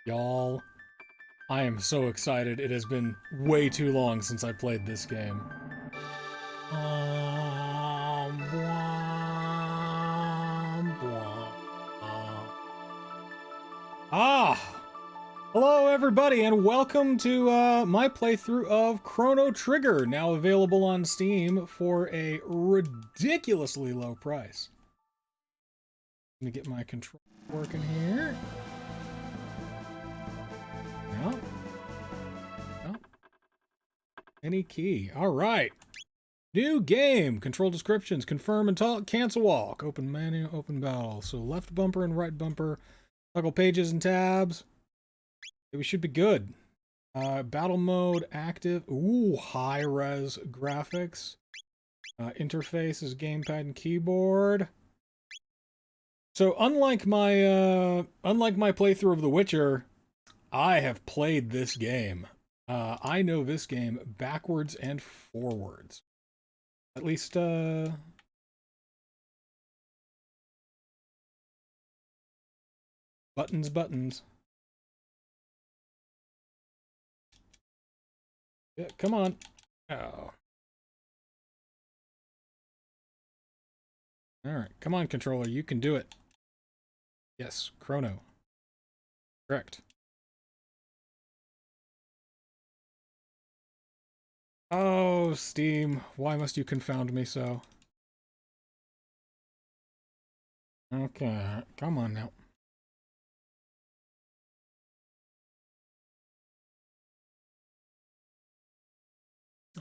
Y'all, I am so excited. It has been way too long since I played this game. Ah! Hello everybody and welcome to my playthrough of Chrono Trigger, now available on Steam for a ridiculously low price. Let me get my control working here. No. No. Any key. Alright. New game. Control descriptions. Confirm and talk. Cancel walk. Open menu. Open battle. So left bumper and right bumper. Toggle pages and tabs. We should be good. Battle mode. Active. Ooh, high res graphics. Interface is gamepad and keyboard. So unlike my playthrough of The Witcher, I have played this game. I know this game backwards and forwards. At least, buttons. Yeah, come on. Oh. Alright, come on, controller, you can do it. Yes, Chrono. Correct. Oh, Steam, why must you confound me so? Okay, come on now.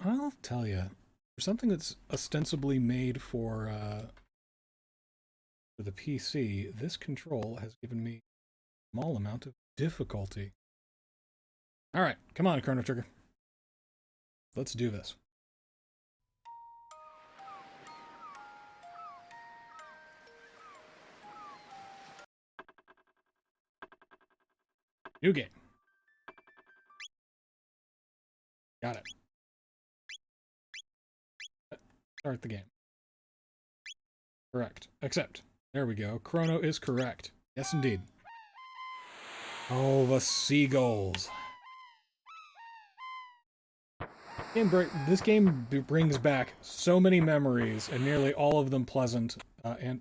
I'll tell you, for something that's ostensibly made for the PC, this control has given me a small amount of difficulty. Alright, come on, Chrono Trigger. Let's do this. New game. Got it. Start the game. Correct. Accept. There we go. Chrono is correct. Yes, indeed. Oh, the seagulls. This game brings back so many memories, and nearly all of them pleasant and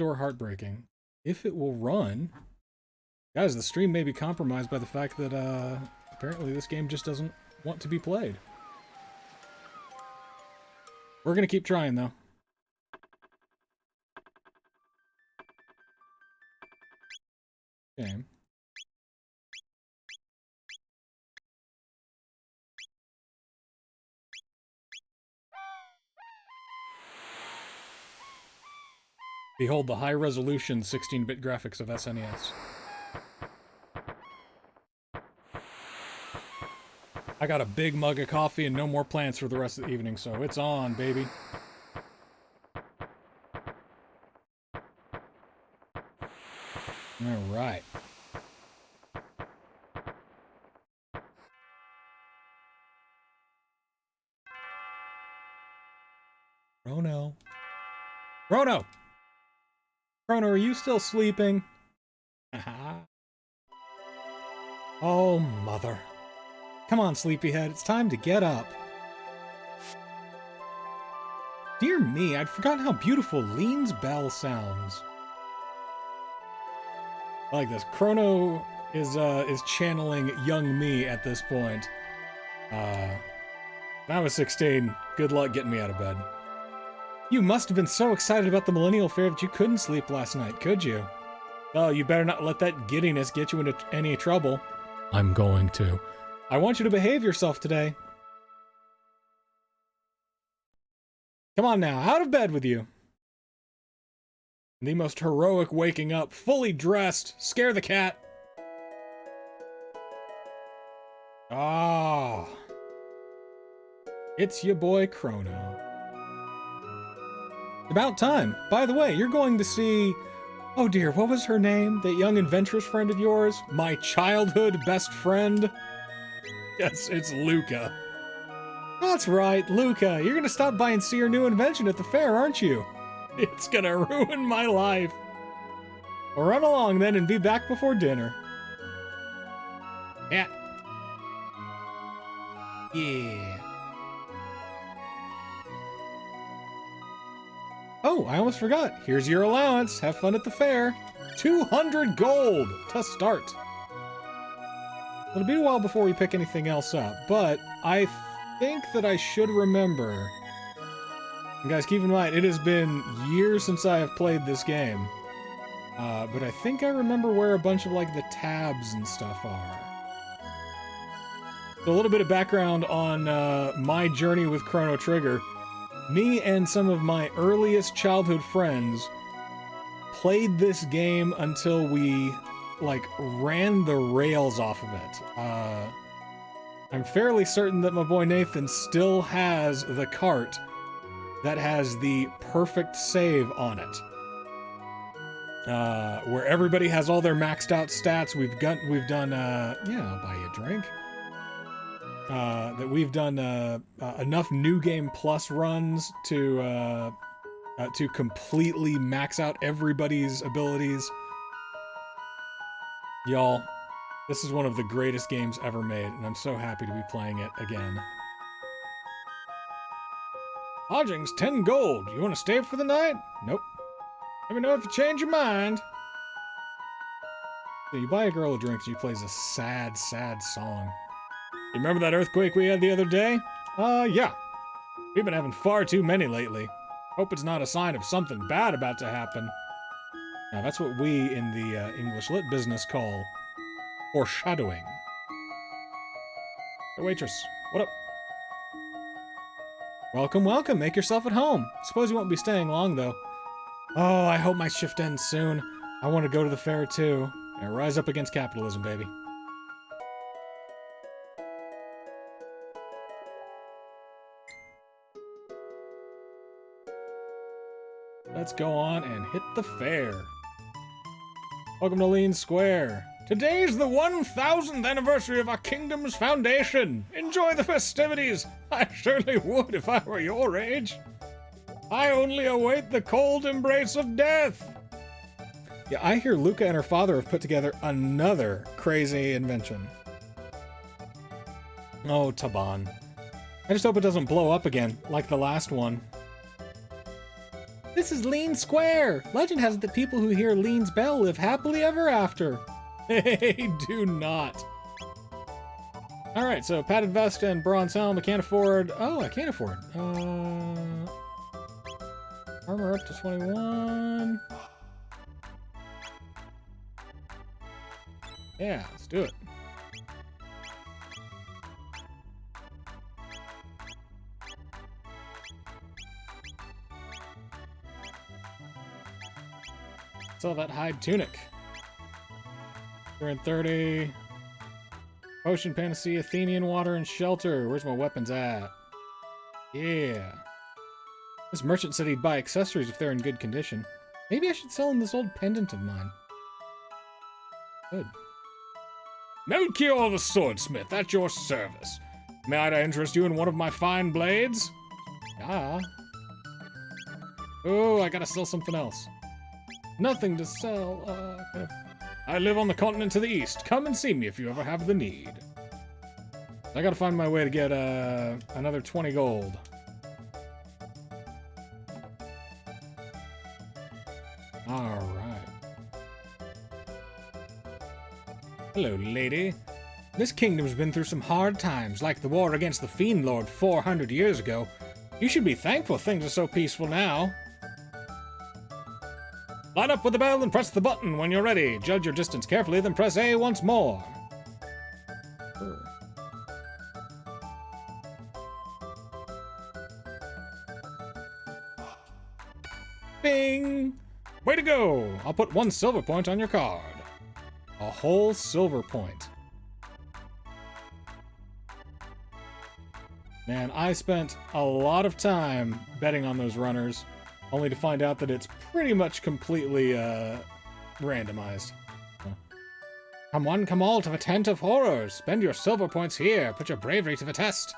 or heartbreaking. If it will run, guys, the stream may be compromised by the fact that apparently this game just doesn't want to be played. We're gonna keep trying though. Okay. Behold the high-resolution 16-bit graphics of SNES. I got a big mug of coffee and no more plans for the rest of the evening, so it's on, baby. Alright. Chrono. Chrono! Chrono, are you still sleeping? Haha. Oh, mother. Come on, sleepyhead, it's time to get up. Dear me, I'd forgotten how beautiful Lean's bell sounds. I like this. Chrono is channeling young me at this point. When I was 16, good luck getting me out of bed. You must have been so excited about the Millennial Fair that you couldn't sleep last night, could you? Well, you better not let that giddiness get you into any trouble. I'm going to. I want you to behave yourself today. Come on now, out of bed with you. The most heroic waking up, fully dressed, scare the cat. Ah. It's your boy Chrono. About time. By the way, you're going to see... Oh dear, what was her name? That young adventurous friend of yours? My childhood best friend? Yes, it's Luca. That's right, Luca. You're gonna stop by and see her new invention at the fair, aren't you? It's gonna ruin my life. Well, run along then and be back before dinner. Yeah. Yeah. Oh, I almost forgot. Here's your allowance. Have fun at the fair. 200 gold to start. It'll be a while before we pick anything else up, but I think that I should remember. And guys, keep in mind, it has been years since I have played this game. But I think I remember where a bunch of, like, the tabs and stuff are. So a little bit of background on my journey with Chrono Trigger. Me and some of my earliest childhood friends played this game until we, like, ran the rails off of it. I'm fairly certain that my boy Nathan still has the cart that has the perfect save on it. Where everybody has all their maxed out stats. We've done, yeah, I'll buy you a drink. That we've done enough New Game Plus runs to completely max out everybody's abilities. Y'all, this is one of the greatest games ever made, and I'm so happy to be playing it again. Lodgings, 10 gold. You want to stay for the night? Nope. Let me know if you change your mind. So you buy a girl a drink, she plays a sad, sad song. You remember that earthquake we had the other day? Yeah. We've been having far too many lately. Hope it's not a sign of something bad about to happen. Now, that's what we in the English lit business call foreshadowing. Hey, waitress, what up? Welcome, welcome. Make yourself at home. Suppose you won't be staying long, though. Oh, I hope my shift ends soon. I want to go to the fair, too. Yeah, rise up against capitalism, baby. Let's go on and hit the fair. Welcome to Lean Square. Today's the 1000th anniversary of our kingdom's foundation. Enjoy the festivities. I surely would if I were your age. I only await the cold embrace of death. Yeah, I hear Luca and her father have put together another crazy invention. Oh, Taban. I just hope it doesn't blow up again, like the last one. This is Lean Square. Legend has it that people who hear Lean's bell live happily ever after. Hey, do not. Alright, so padded vest and bronze helm. I can't afford... Oh, I can't afford. Armor up to 21. Yeah, let's do it. Sell that hide tunic. 230. Potion, panacea, Athenian water, and shelter. Where's my weapons at? Yeah. This merchant said he'd buy accessories if they're in good condition. Maybe I should sell him this old pendant of mine. Good. Melchior the swordsmith, at your service. May I interest you in one of my fine blades? Ah. Oh, I gotta sell something else. Nothing to sell, I live on the continent to the east. Come and see me if you ever have the need. I gotta find my way to get, another 20 gold. Alright. Hello, lady. This kingdom's been through some hard times, like the war against the Fiend Lord 400 years ago. You should be thankful things are so peaceful now. Line up with the bell and press the button when you're ready. Judge your distance carefully, then press A once more. Bing! Way to go! I'll put 1 silver point on your card. A whole silver point. Man, I spent a lot of time betting on those runners, only to find out that it's pretty much completely, randomized. Come one, come all to the tent of horrors. Spend your silver points here. Put your bravery to the test.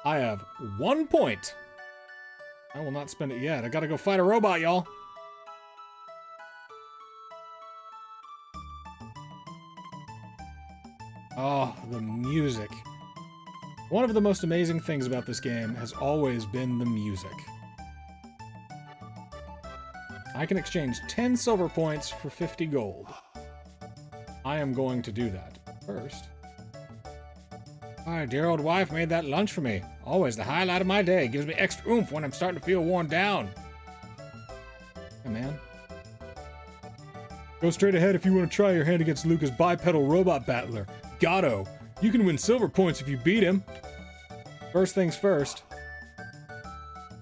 I have 1 point. I will not spend it yet. I gotta go fight a robot, y'all. Oh, the music. One of the most amazing things about this game has always been the music. I can exchange 10 silver points for 50 gold. I am going to do that first. My dear old wife made that lunch for me. Always the highlight of my day. Gives me extra oomph when I'm starting to feel worn down. Hey, man. Go straight ahead if you want to try your hand against Luca's bipedal robot battler, Gato. You can win silver points if you beat him. First things first.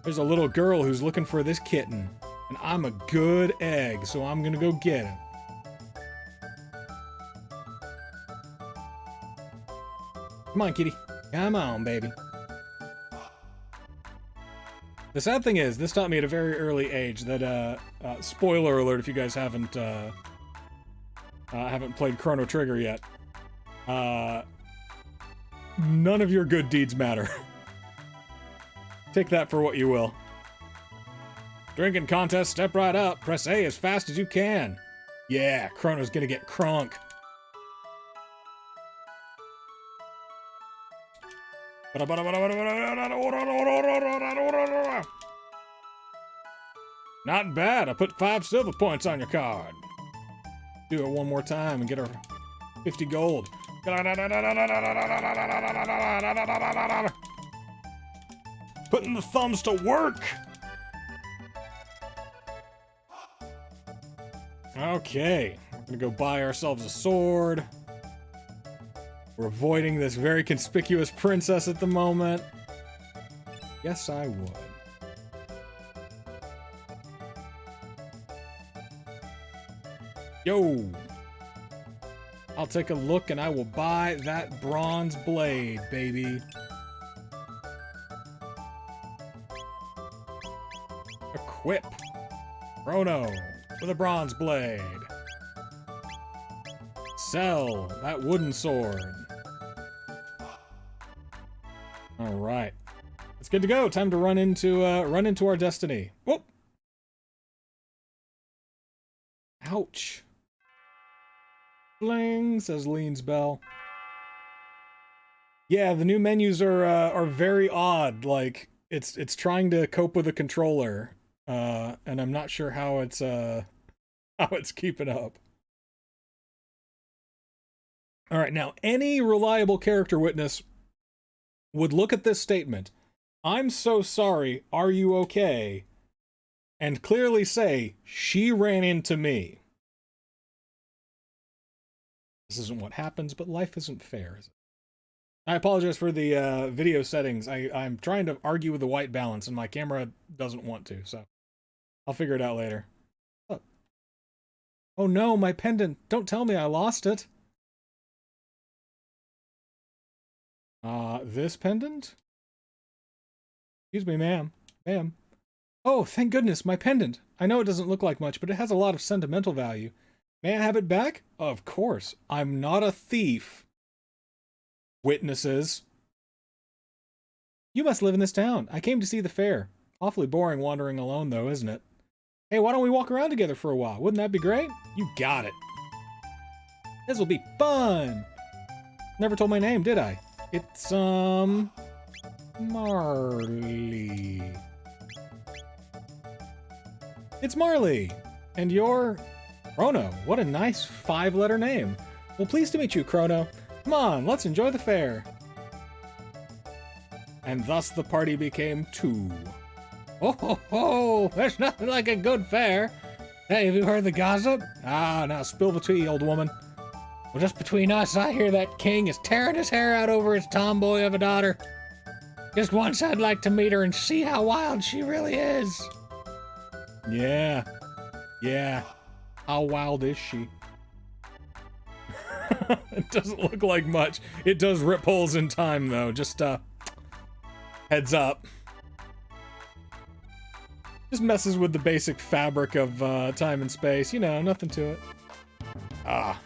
There's a little girl who's looking for this kitten. And I'm a good egg, so I'm gonna go get him. Come on, kitty. Come on, baby. The sad thing is, this taught me at a very early age that, spoiler alert if you guys haven't played Chrono Trigger yet. None of your good deeds matter. Take that for what you will. Drinking contest, step right up. Press A as fast as you can. Yeah, Chrono's gonna get crunk. Not bad. I put 5 silver points on your card. Do it one more time and get her 50 gold. Putting the thumbs to work. Okay, we're gonna go buy ourselves a sword. We're avoiding this very conspicuous princess at the moment. Yes, I would. Yo! I'll take a look and I will buy that bronze blade, baby. Equip. Chrono with a bronze blade. Sell that wooden sword. All right, it's good to go. Time to run into our destiny. Whoop! Ouch! Bling, says Lean's Bell. Yeah, the new menus are very odd. Like it's trying to cope with a controller, and I'm not sure how it's keeping up. All right, now any reliable character witness would look at this statement, "I'm so sorry, are you okay?" and clearly say, "She ran into me." This isn't what happens, but life isn't fair, is it? I apologize for the video settings. I'm trying to argue with the white balance, and my camera doesn't want to, so I'll figure it out later. Oh no, my pendant! Don't tell me I lost it! This pendant? Excuse me, ma'am. Ma'am. Oh, thank goodness, my pendant! I know it doesn't look like much, but it has a lot of sentimental value. May I have it back? Of course. I'm not a thief. Witnesses. You must live in this town. I came to see the fair. Awfully boring wandering alone, though, isn't it? Hey, why don't we walk around together for a while? Wouldn't that be great? You got it. This will be fun. Never told my name, did I? It's, Marley. It's Marley. And you're... Chrono. What a nice 5-letter name. Well, pleased to meet you, Chrono. Come on, let's enjoy the fair. And thus the party became 2. Oh ho ho! There's nothing like a good fair. Hey, have you heard the gossip? Ah, now spill the tea, old woman. Well, just between us, I hear that king is tearing his hair out over his tomboy of a daughter. Just once I'd like to meet her and see how wild she really is. Yeah. Yeah. How wild is she? It doesn't look like much. It does rip holes in time, though. Just, heads up. Just messes with the basic fabric of, time and space. You know, nothing to it. Ah.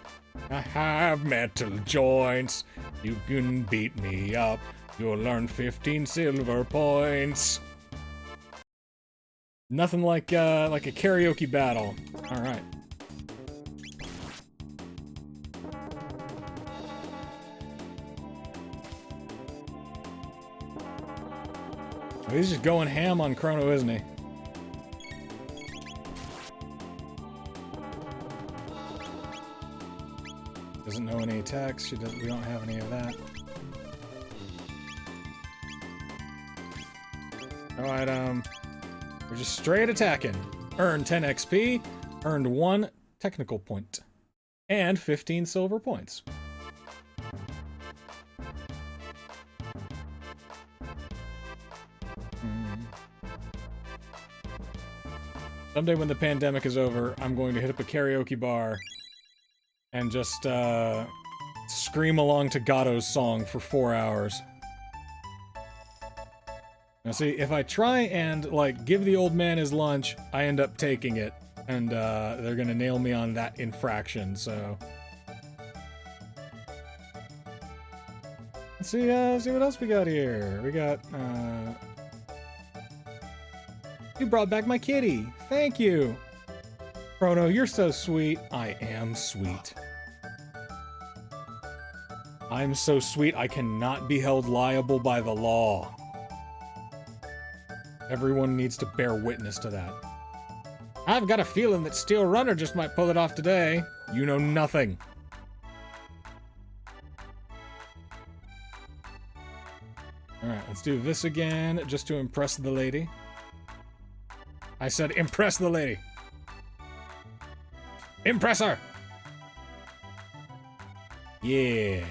I have metal joints. You can beat me up. You'll learn 15 silver points. Nothing like a karaoke battle. All right. He's just going ham on Chrono, isn't he? Doesn't know any attacks. We don't have any of that. Alright, we're just straight attacking. Earned 10 XP, earned 1 technical point, and 15 silver points. Someday when the pandemic is over, I'm going to hit up a karaoke bar and just scream along to Gatto's song for 4 hours. Now see, if I try and, like, give the old man his lunch, I end up taking it, and they're gonna nail me on that infraction, so... Let's see what else we got here. We got, You brought back my kitty! Thank you! Chrono, you're so sweet. I am sweet. I'm so sweet I cannot be held liable by the law. Everyone needs to bear witness to that. I've got a feeling that Steel Runner just might pull it off today. You know nothing. Alright, let's do this again, just to impress the lady. I said impress the lady. Impress her! Yeah.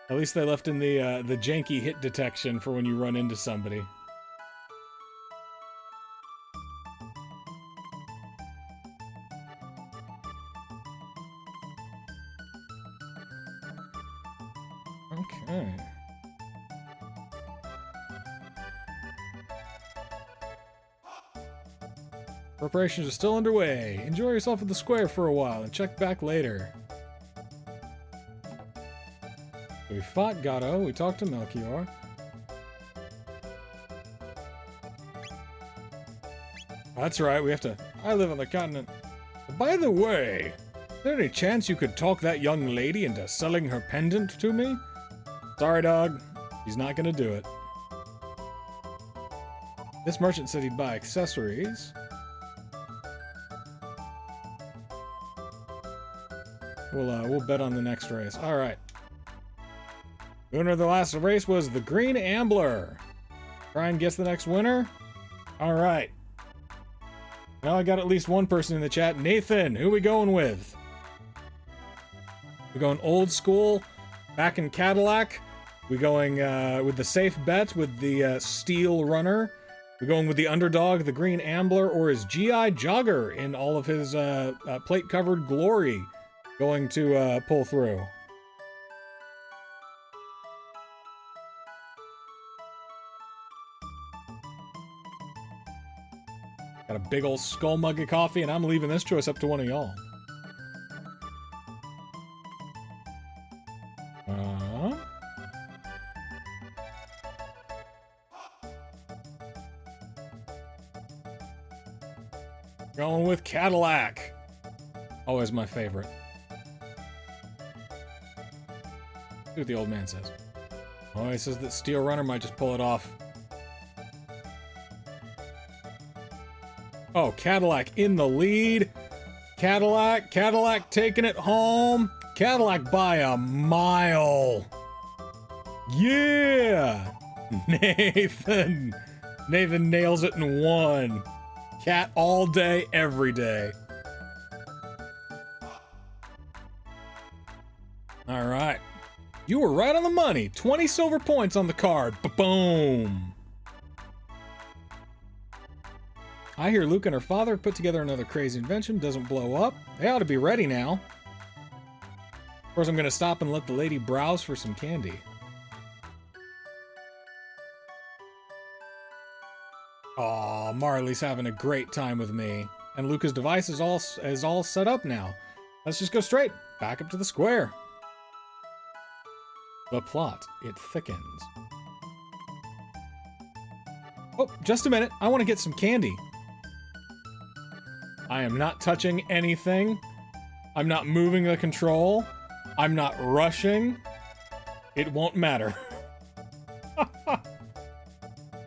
At least they left in the janky hit detection for when you run into somebody. Okay. Preparations are still underway. Enjoy yourself at the square for a while and check back later. We fought Gatto, we talked to Melchior. That's right, we have to... I live on the continent. By the way, is there any chance you could talk that young lady into selling her pendant to me? Sorry, dog. He's not gonna do it. This merchant said he'd buy accessories. We'll bet on the next race. All right. Winner of the last race was the Green Ambler. Try and guess the next winner? All right. Now I got at least one person in the chat. Nathan, who we going with? We going old school, back in Cadillac. We going with the safe bet with the Steel Runner. We going with the underdog, the Green Ambler, or his GI Jogger in all of his plate-covered glory going to pull through. Got a big old skull mug of coffee, and I'm leaving this choice up to one of y'all. Going with Cadillac. Always my favorite. See what the old man says. Oh, he says that Steel Runner might just pull it off. Oh, Cadillac in the lead. Cadillac taking it home. Cadillac by a mile. Yeah! Nathan nails it in one. Cat all day, every day. All right. You were right on the money. 20 silver points on the card. Ba-boom. I hear Luke and her father put together another crazy invention. Doesn't blow up. They ought to be ready now. Of course, I'm going to stop and let the lady browse for some candy. Aw, Marley's having a great time with me. And Luca's device is all set up now. Let's just go straight back up to the square. The plot, it thickens. Oh, just a minute. I want to get some candy. I am not touching anything. I'm not moving the control. I'm not rushing. It won't matter.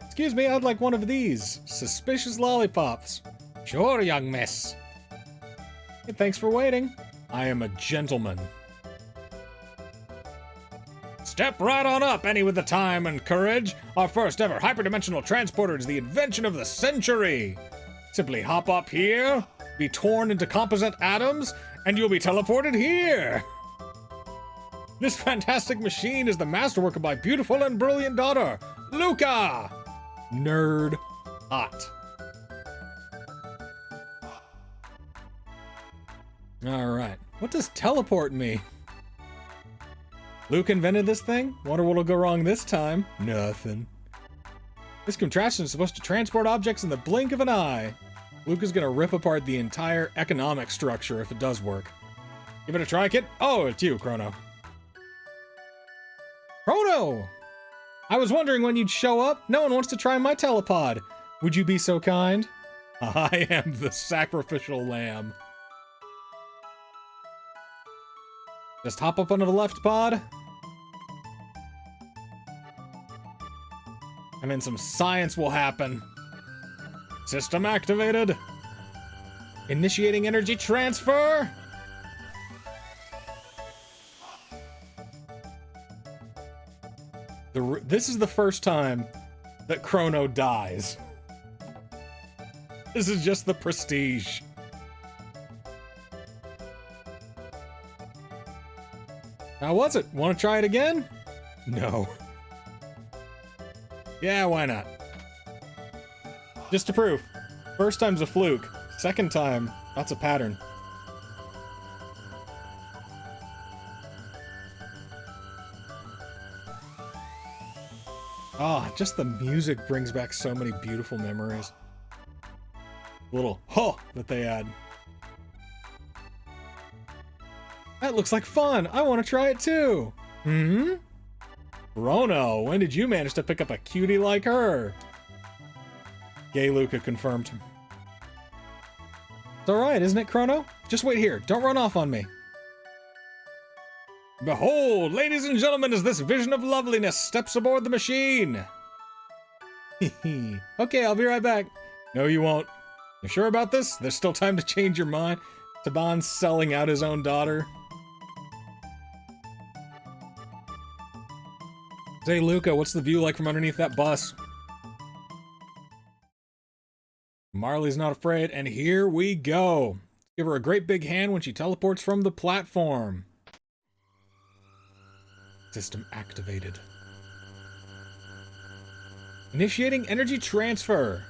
Excuse me, I'd like one of these. Suspicious lollipops. Sure, young miss. Hey, thanks for waiting. I am a gentleman. Step right on up, any with the time and courage. Our first ever hyperdimensional transporter is the invention of the century. Simply hop up here, be torn into composite atoms, and you'll be teleported here. This fantastic machine is the masterwork of my beautiful and brilliant daughter, Luca. Nerd hot. All right, what does teleport mean? Luke invented this thing? Wonder what'll go wrong this time. Nothing. This contraption is supposed to transport objects in the blink of an eye. Luke is gonna rip apart the entire economic structure if it does work. Give it a try, kid. Oh, it's you, Chrono. Chrono! I was wondering when you'd show up. No one wants to try my telepod. Would you be so kind? I am the sacrificial lamb. Just hop up onto the left pod. And then some science will happen. System activated. Initiating energy transfer. This is the first time that Chrono dies. This is just the prestige. How was it? Want to try it again? No. Yeah, why not? Just to prove. First time's a fluke. Second time, that's a pattern. Ah, just the music brings back so many beautiful memories. Little huh that they add. That looks like fun. I want to try it too. Chrono, when did you manage to pick up a cutie like her? Gay Luca confirmed. It's alright, isn't it, Chrono? Just wait here. Don't run off on me. Behold, ladies and gentlemen, as this vision of loveliness steps aboard the machine. Okay, I'll be right back. No, you won't. You sure about this? There's still time to change your mind. Taban's selling out his own daughter. Say, Luca, what's the view like from underneath that bus? Marley's not afraid, and here we go. Give her a great big hand when she teleports from the platform. System activated. Initiating energy transfer.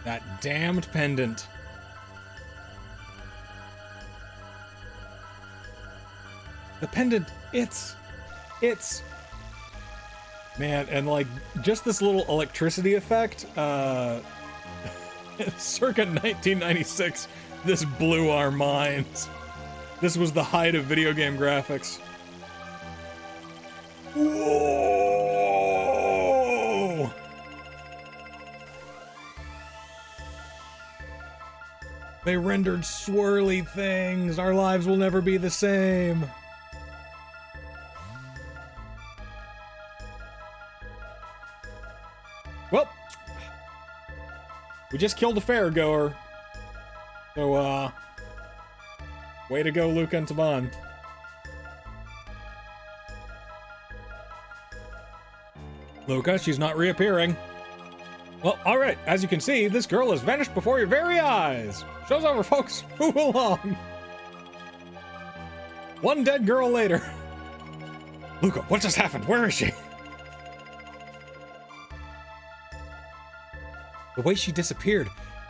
That damned pendant. The pendant, it's... Man, and like, just this little electricity effect, circa 1996, this blew our minds. This was the height of video game graphics. Whoa! They rendered swirly things. Our lives will never be the same. Well, we just killed a fairgoer. So, way to go, Luca and Taban. Luca, she's not reappearing. Well, alright, as you can see, this girl has vanished before your very eyes. Show's over, folks. Move along. One dead girl later. Luca, what just happened? Where is she? The way she disappeared,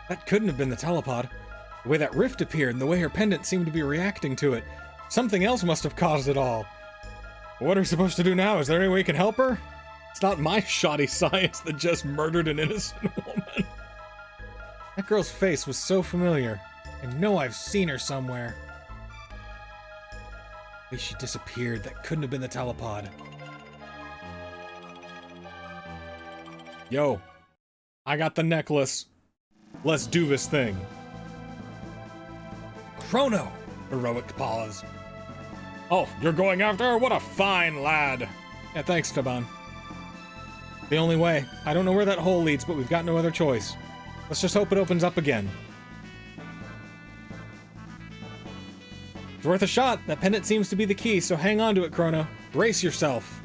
that couldn't have been the telepod. The way that rift appeared and the way her pendant seemed to be reacting to it. Something else must have caused it all. What are we supposed to do now? Is there any way we can help her? It's not my shoddy science that just murdered an innocent woman. That girl's face was so familiar. I know I've seen her somewhere. The way she disappeared, that couldn't have been the telepod. Yo. I got the necklace. Let's do this thing. Chrono! Heroic pause. Oh, you're going after her? What a fine lad. Yeah, thanks, Taban. The only way. I don't know where that hole leads, but we've got no other choice. Let's just hope it opens up again. It's worth a shot. That pendant seems to be the key, so hang on to it, Chrono. Brace yourself.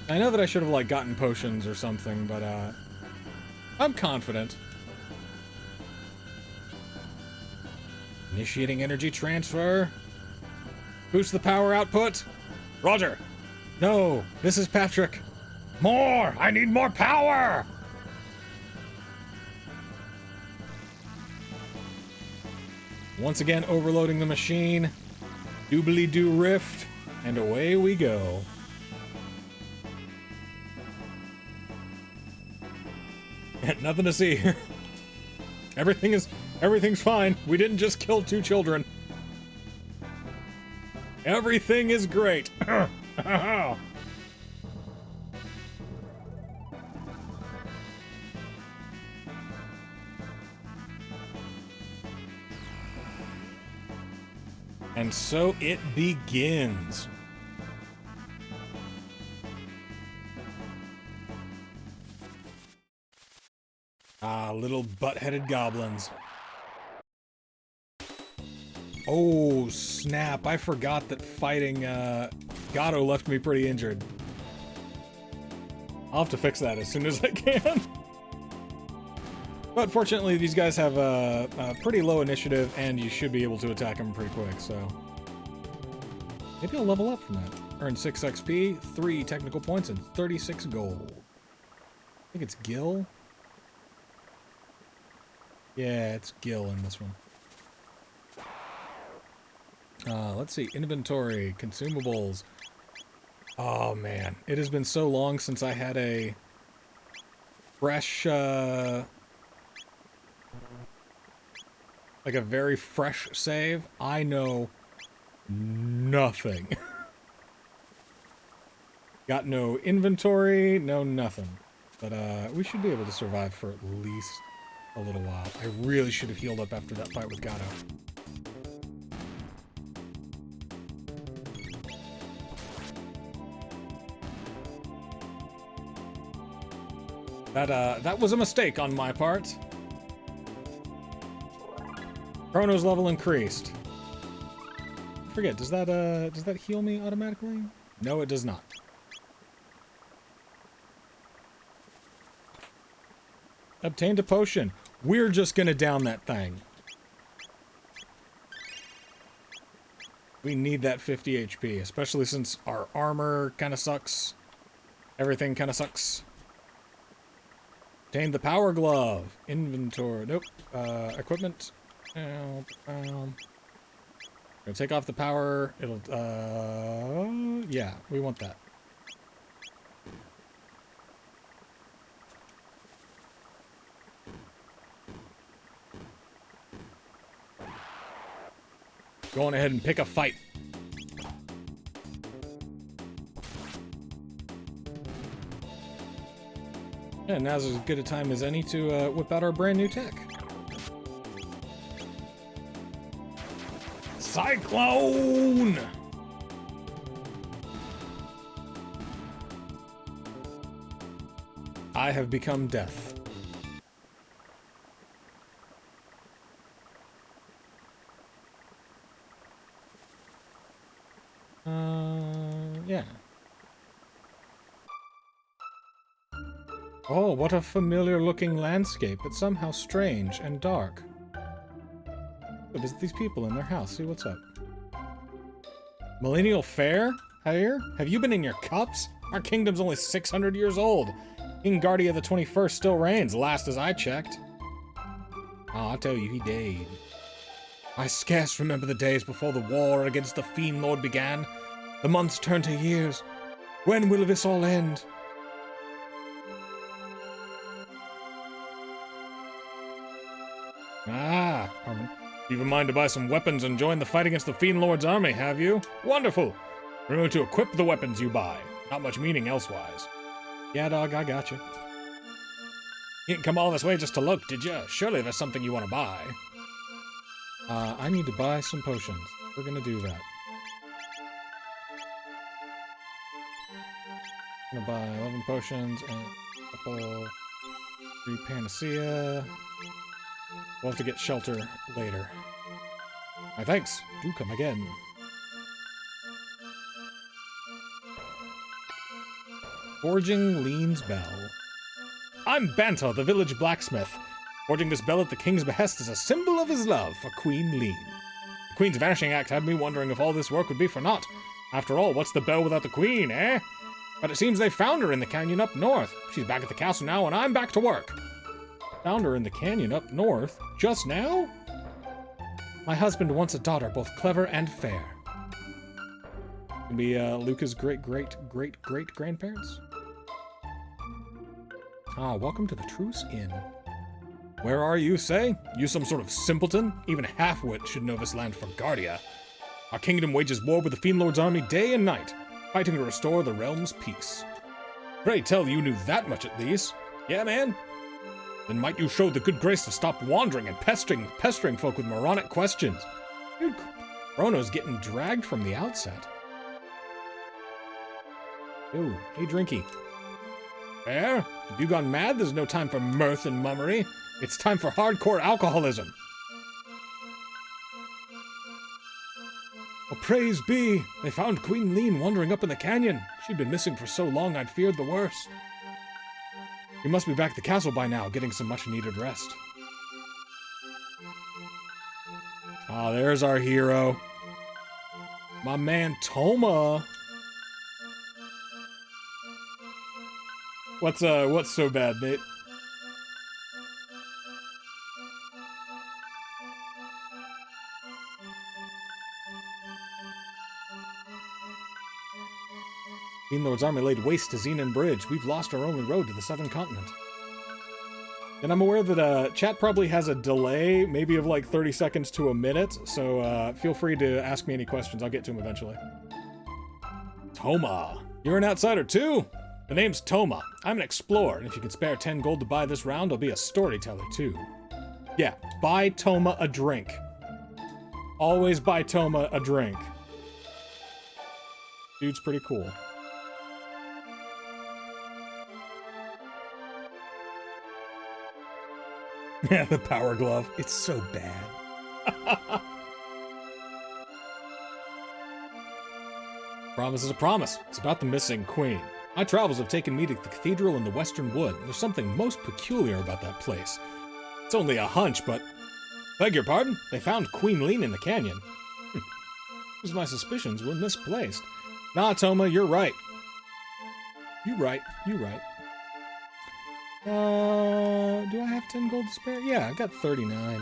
I know that I should have, like, gotten potions or something, but, I'm confident. Initiating energy transfer. Boost the power output. Roger. No, this is Patrick. More! I need more power! Once again, overloading the machine. Doobly-doo rift, and away we go. Nothing to see here. Everything's fine. We didn't just kill 2 children. Everything is great. And so it begins. Ah, little butt-headed goblins. Oh, snap. I forgot that fighting, Gato left me pretty injured. I'll have to fix that as soon as I can. But fortunately, these guys have a pretty low initiative, and you should be able to attack them pretty quick, so... Maybe I'll level up from that. Earn 6 XP, 3 technical points, and 36 gold. I think it's Gil. Yeah, it's Gil in this one. Let's see. Inventory, consumables. Oh, man. It has been so long since I had a fresh, like a very fresh save. I know nothing. Got no inventory, no nothing. But, we should be able to survive for at least a little while. I really should have healed up after that fight with Gato. That was a mistake on my part. Chrono's level increased. I forget, does that heal me automatically? No, it does not. Obtained a potion. We're just gonna down that thing. We need that 50 HP, especially since our armor kind of sucks. Everything kind of sucks. Obtained the power glove. Inventory. Nope. Equipment. Gonna take off the power. It'll, yeah, we want that. Going ahead and pick a fight. Yeah, now's as good a time as any to whip out our brand new tech. Cyclone! I have become death. Yeah. Oh, what a familiar-looking landscape, but somehow strange and dark. Go visit these people in their house, see what's up. Millennial Fair? Here? Have you been in your cups? Our kingdom's only 600 years old. King Guardia the 21st still reigns, last as I checked. Oh, I tell you, he died. I scarce remember the days before the war against the Fiend Lord began. The months turned to years. When will this all end? Ah, Harmon. You've in mind to buy some weapons and join the fight against the Fiend Lord's army, have you? Wonderful! Remember to equip the weapons you buy. Not much meaning elsewise. Yeah, dog, I got you. You didn't come all this way just to look, did you? Surely there's something you want to buy. I need to buy some potions. We're gonna do that. I'm gonna buy 11 potions and a couple... 3 panacea. We'll have to get shelter later. My thanks. Do come again. Forging Lean's bell. I'm Banter, the village blacksmith. Forging this bell at the king's behest is a symbol of his love for Queen Lean. The queen's vanishing act had me wondering if all this work would be for naught. After all, what's the bell without the queen, eh? But it seems they found her in the canyon up north. She's back at the castle now, and I'm back to work. Found her in the canyon up north? Just now? My husband wants a daughter, both clever and fair. Can be Luca's great-great-great-great-grandparents? Ah, welcome to the Truce Inn. Where are you, say? You some sort of simpleton? Even a half-wit should know this land for Guardia. Our kingdom wages war with the Fiend Lord's army day and night, fighting to restore the realm's peace. Pray tell you knew that much at least. Yeah, man? Then might you show the good grace to stop wandering and pestering folk with moronic questions. Dude, CHRONO's getting dragged from the outset. Ooh, hey Drinky. Fair? Have you gone mad? There's no time for mirth and mummery. It's time for hardcore alcoholism. Well, praise be. They found Queen Lean wandering up in the canyon. She'd been missing for so long I'd feared the worst. You must be back at the castle by now, getting some much-needed rest. Ah, there's our hero. My man, Toma. What's so bad, Nate? Fiend Lord's army laid waste to Xenon Bridge. We've lost our only road to the southern continent. And I'm aware that chat probably has a delay, maybe of like 30 seconds to a minute, so feel free to ask me any questions. I'll get to them eventually. Toma. You're an outsider too? The name's Toma. I'm an explorer, and if you can spare 10 gold to buy this round, I'll be a storyteller too. Yeah, buy Toma a drink. Always buy Toma a drink. Dude's pretty cool. Yeah, the power glove. It's so bad. Promise is a promise. It's about the missing queen. My travels have taken me to the cathedral in the Western Wood. There's something most peculiar about that place. It's only a hunch, but... Beg your pardon? They found Queen Lean in the canyon. Because my suspicions were misplaced. Nah, Toma, you're right. You right. Do I have 10 gold to spare? Yeah, I've got 39.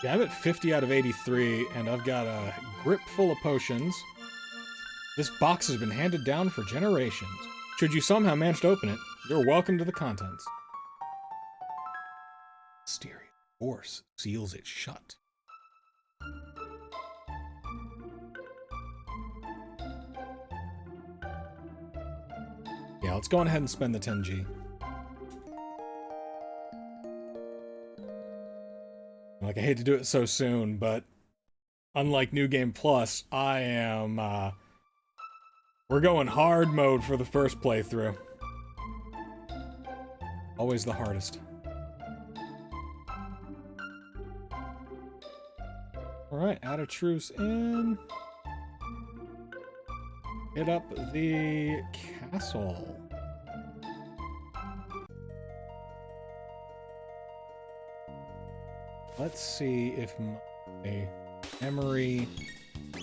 Yeah, I'm at 50 out of 83, and I've got a grip full of potions. This box has been handed down for generations. Should you somehow manage to open it, you're welcome to the contents. Mysterious force seals it shut. Yeah, let's go on ahead and spend the 10G. Like, I hate to do it so soon, but unlike New Game Plus, I am, we're going hard mode for the first playthrough. Always the hardest. Alright, add a truce in. Hit up the castle. Let's see if my memory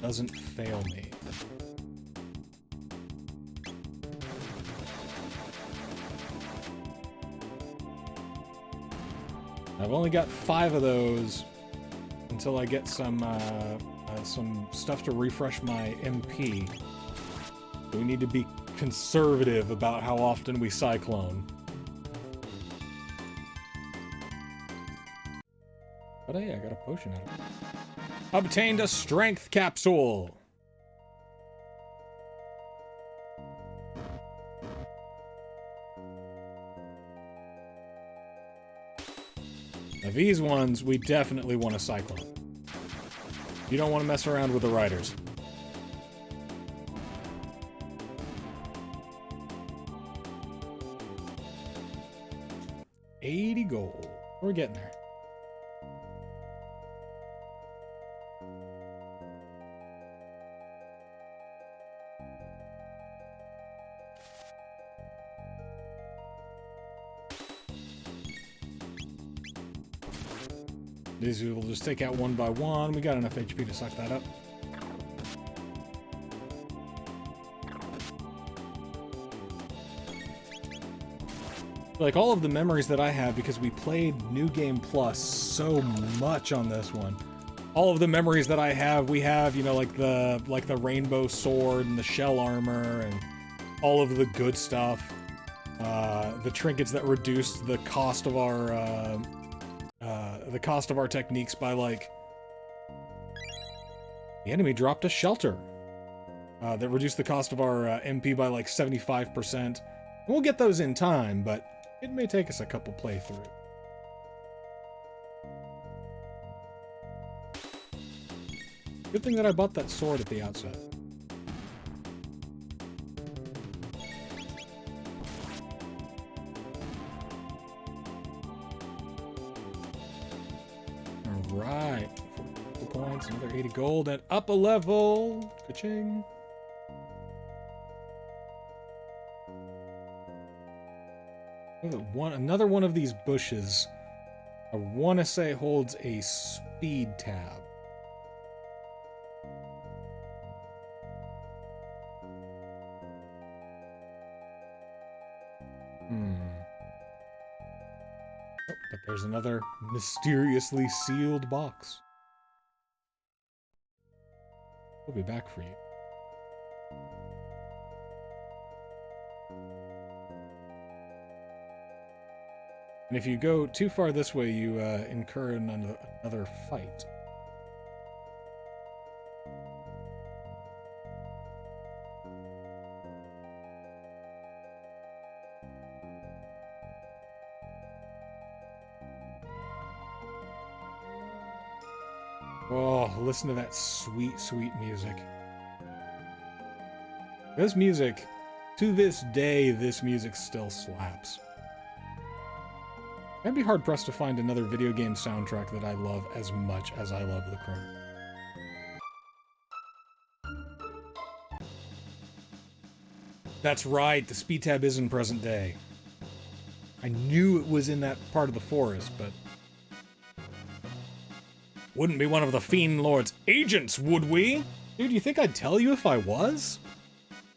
doesn't fail me. I've only got 5 of those until I get some stuff to refresh my MP. So we need to be conservative about how often we cyclone. But hey, I got a potion out of it. Obtained a strength capsule! Now these ones, we definitely want a Cyclone. You don't want to mess around with the riders. $80 gold. We're getting there. These will just take out one by one. We got enough HP to suck that up. Like, all of the memories that I have, because we played New Game Plus so much on this one. All of the memories that I have, we have, you know, like the rainbow sword and the shell armor and all of the good stuff. The trinkets that reduced the cost of our techniques by, like... The enemy dropped a shelter. That reduced the cost of our MP by, like, 75%. We'll get those in time, but it may take us a couple playthroughs. Good thing that I bought that sword at the outset. Alright. 4 points, another 80 gold, and up a level. Ka-ching. Another one of these bushes, I want to say, holds a speed tab. Oh, but there's another mysteriously sealed box. We'll be back for you. And if you go too far this way, you incur another fight. Oh, listen to that sweet, sweet music. This music, to this day, this music still slaps. I'd be hard-pressed to find another video game soundtrack that I love as much as I love the Chrono. That's right, the speed tab is in present day. I knew it was in that part of the forest, but... Wouldn't be one of the Fiend Lord's agents, would we? Dude, you think I'd tell you if I was?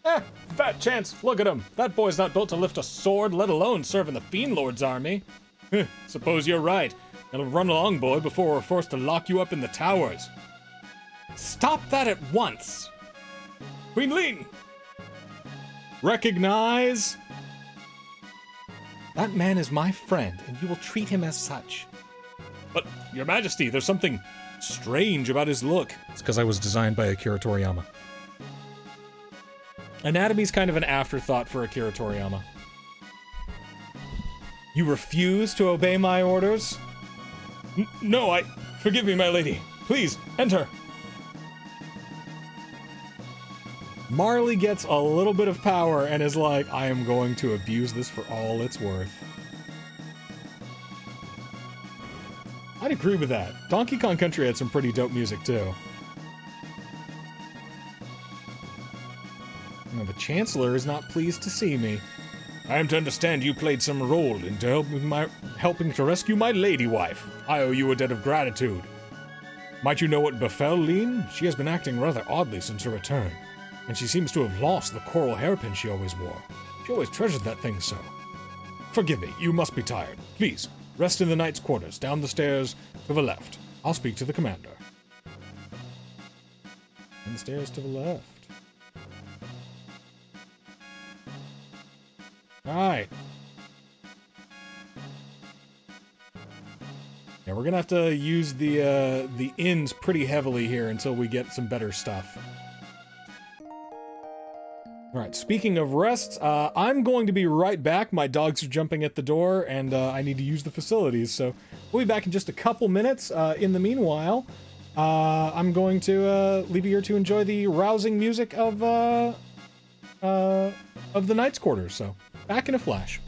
Fat chance, look at him. That boy's not built to lift a sword, let alone serve in the Fiend Lord's army. Suppose you're right. It'll run along, boy, before we're forced to lock you up in the towers. Stop that at once! Queen Lean! Recognize? That man is my friend, and you will treat him as such. But, Your Majesty, there's something strange about his look. It's because I was designed by Akira Toriyama. Anatomy's kind of an afterthought for Akira Toriyama. You refuse to obey my orders? No, forgive me, my lady. Please, enter. Marley gets a little bit of power and is like, I am going to abuse this for all it's worth. I'd agree with that. Donkey Kong Country had some pretty dope music, too. Now, the Chancellor is not pleased to see me. I am to understand you played some role in helping to rescue my lady wife. I owe you a debt of gratitude. Might you know what befell Lean? She has been acting rather oddly since her return, and she seems to have lost the coral hairpin she always wore. She always treasured that thing so. Forgive me, you must be tired. Please, rest in the knight's quarters, down the stairs to the left. I'll speak to the commander. And the stairs to the left. Alright. Yeah, we're gonna have to use the inns pretty heavily here until we get some better stuff. Alright, speaking of rests, I'm going to be right back. My dogs are jumping at the door, and I need to use the facilities, so We'll be back in just a couple minutes. In the meanwhile, I'm going to leave you here to enjoy the rousing music of the Knight's Quarters. So, back in a flash.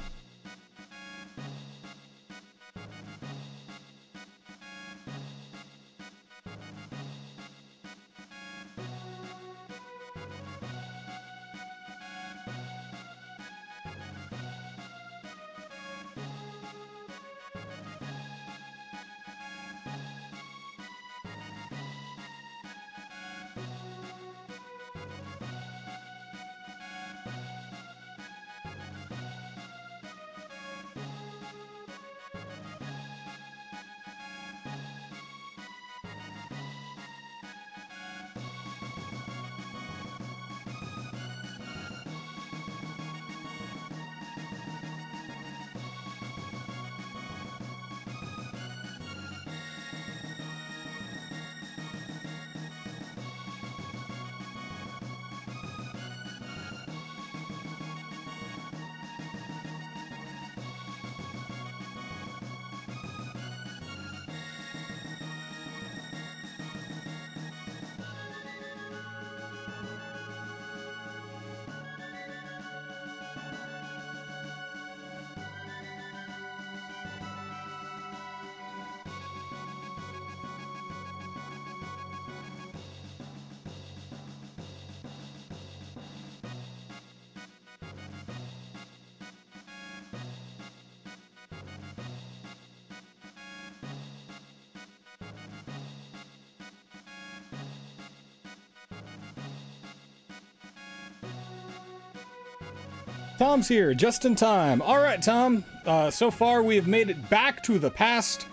Tom's here, just in time. All right, Tom. So far, we have made it back to the past.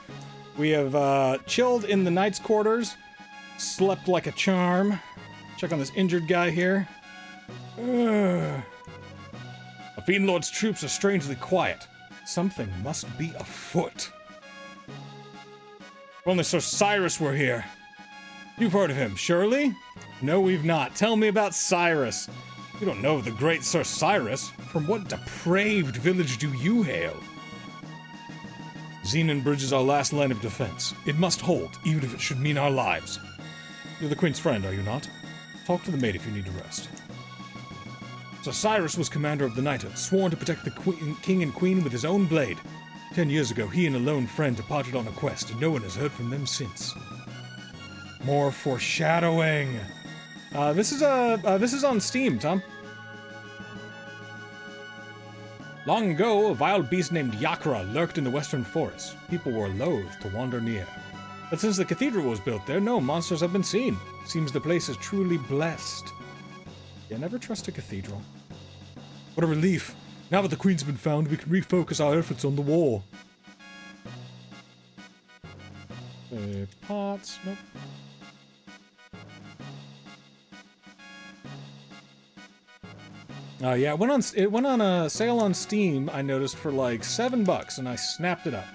We have chilled in the Knight's Quarters, slept like a charm. Check on this injured guy here. The Fiend Lord's troops are strangely quiet. Something must be afoot. If only Sir Cyrus were here. You've heard of him, surely? No, we've not. Tell me about Cyrus. You don't know of the great Sir Cyrus. From what depraved village do you hail? Xenonbridge is our last line of defense. It must hold, even if it should mean our lives. You're the Queen's friend, are you not? Talk to the maid if you need to rest. Sir Cyrus was commander of the Knighted, sworn to protect the king and queen with his own blade. 10 years ago, he and a lone friend departed on a quest, and no one has heard from them since. More foreshadowing. This is on Steam, Tom. Long ago, a wild beast named Yakra lurked in the western forest. People were loath to wander near. But since the cathedral was built there, no monsters have been seen. Seems the place is truly blessed. Yeah, never trust a cathedral. What a relief. Now that the queen's been found, we can refocus our efforts on the war. Pots, nope. Yeah, it went on a sale on Steam, I noticed, for like $7, and I snapped it up.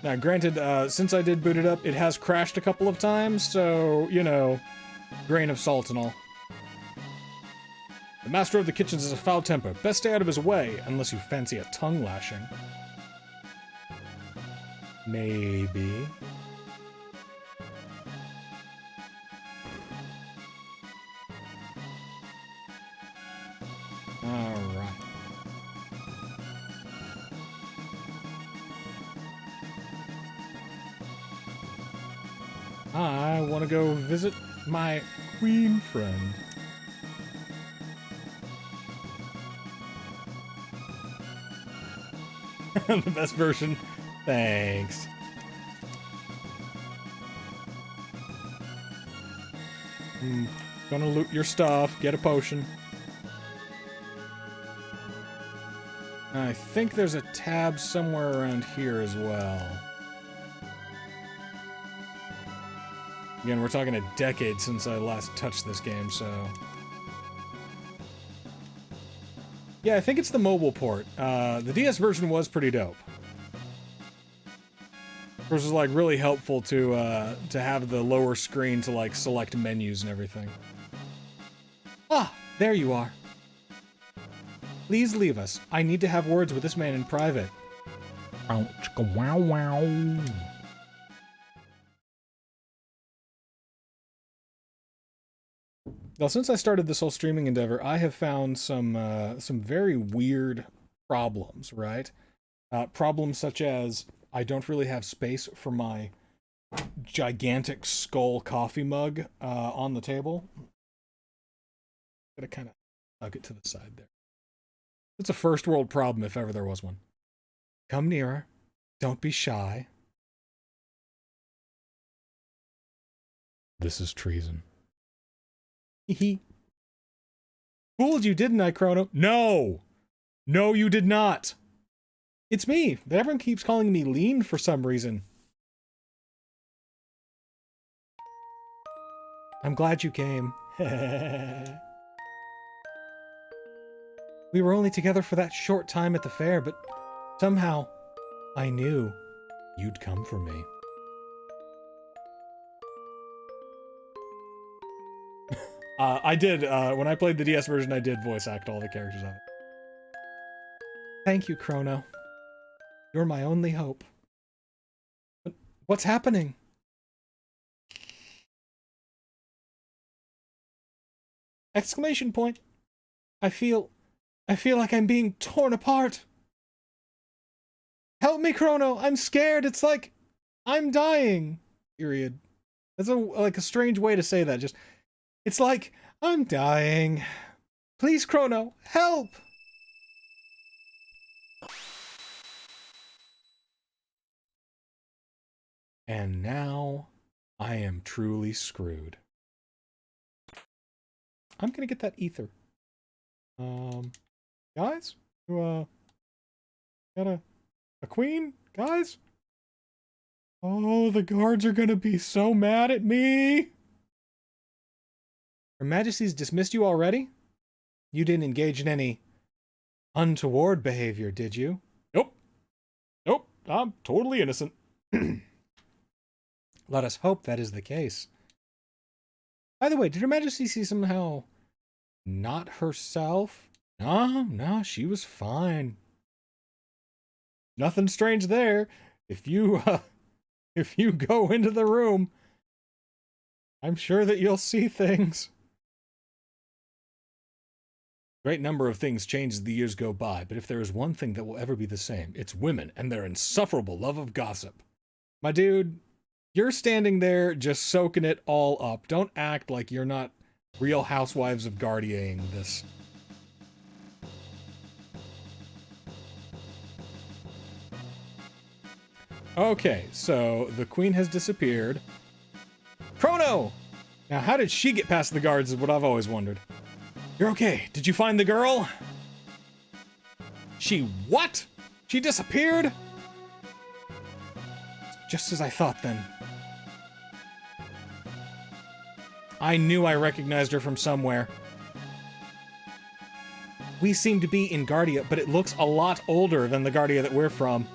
Now, granted, since I did boot it up, it has crashed a couple of times, so, you know, grain of salt and all. The master of the kitchens is a foul temper. Best stay out of his way, unless you fancy a tongue lashing. Maybe. Alright. I want to go visit my queen friend. The best version. Thanks. Gonna loot your stuff, get a potion. I think there's a tab somewhere around here as well. Again, we're talking a decade since I last touched this game, so... Yeah, I think it's the mobile port. The DS version was pretty dope. It was like really helpful to have the lower screen to like select menus and everything. Ah, there you are. Please leave us. I need to have words with this man in private. Wow, wow. Well, since I started this whole streaming endeavor, I have found some very weird problems, right? Problems such as I don't really have space for my gigantic skull coffee mug on the table. Gotta kind of hug it to the side there. It's a first world problem if ever there was one. Come nearer. Don't be shy. This is treason. Hee. Fooled you, didn't I, Chrono? No! No, you did not! It's me! But everyone keeps calling me lean for some reason. I'm glad you came. We were only together for that short time at the fair, but somehow I knew you'd come for me. I did, when I played the DS version, I did voice act all the characters of it. Thank you, Chrono. You're my only hope. But what's happening? Exclamation point. I feel like I'm being torn apart. Help me, Chrono. I'm scared. It's like I'm dying. Period. That's a strange way to say that. Just, it's like I'm dying. Please, Chrono, help. And now I am truly screwed. I'm gonna get that ether. Guys? Got a queen? Guys? Oh, the guards are gonna be so mad at me! Her Majesty's dismissed you already? You didn't engage in any untoward behavior, did you? Nope. Nope, I'm totally innocent. Let us hope that is the case. By the way, did Her Majesty see somehow not herself? No, she was fine. Nothing strange there. If you go into the room, I'm sure that you'll see things. Great number of things change as the years go by, but if there is one thing that will ever be the same, it's women and their insufferable love of gossip. My dude, you're standing there just soaking it all up. Don't act like you're not Real Housewives of Guardianing this. Okay, so the queen has disappeared. Chrono! Now, how did she get past the guards is what I've always wondered. You're okay. Did you find the girl? She what? She disappeared? Just as I thought then. I knew I recognized her from somewhere. We seem to be in Guardia, but it looks a lot older than the Guardia that we're from.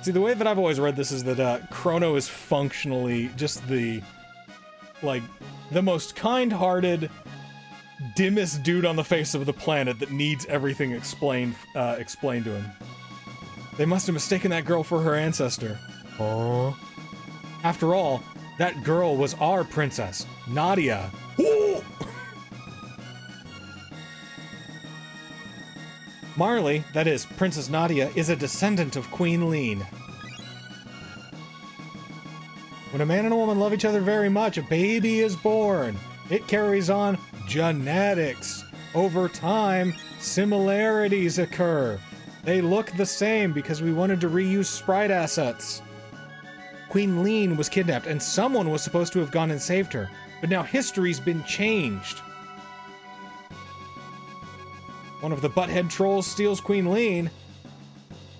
See, the way that I've always read this is that Chrono is functionally just the most kind-hearted, dimmest dude on the face of the planet that needs everything explained to him. They must have mistaken that girl for her ancestor. Oh. After all, that girl was our princess, Nadia. Ooh! Marley, that is, Princess Nadia, is a descendant of Queen Lean. When a man and a woman love each other very much, a baby is born. It carries on genetics. Over time, similarities occur. They look the same because we wanted to reuse sprite assets. Queen Lean was kidnapped, and someone was supposed to have gone and saved her. But now history's been changed. One of the butthead trolls steals Queen Lean.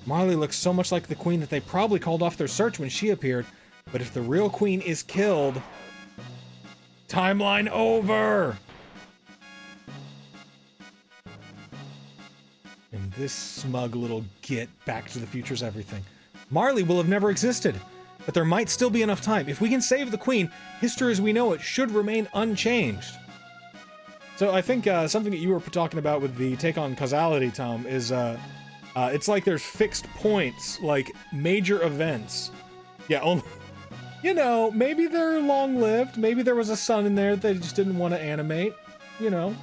Marley looks so much like the queen that they probably called off their search when she appeared. But if the real queen is killed... Timeline over! And this smug little git Back to the Future's everything. Marley will have never existed. But there might still be enough time. If we can save the queen, history as we know it should remain unchanged. So I think something that you were talking about with the take on causality, Tom, is It's like there's fixed points, like major events. Yeah, only, you know, maybe they're long-lived. Maybe there was a son in there that they just didn't want to animate, you know.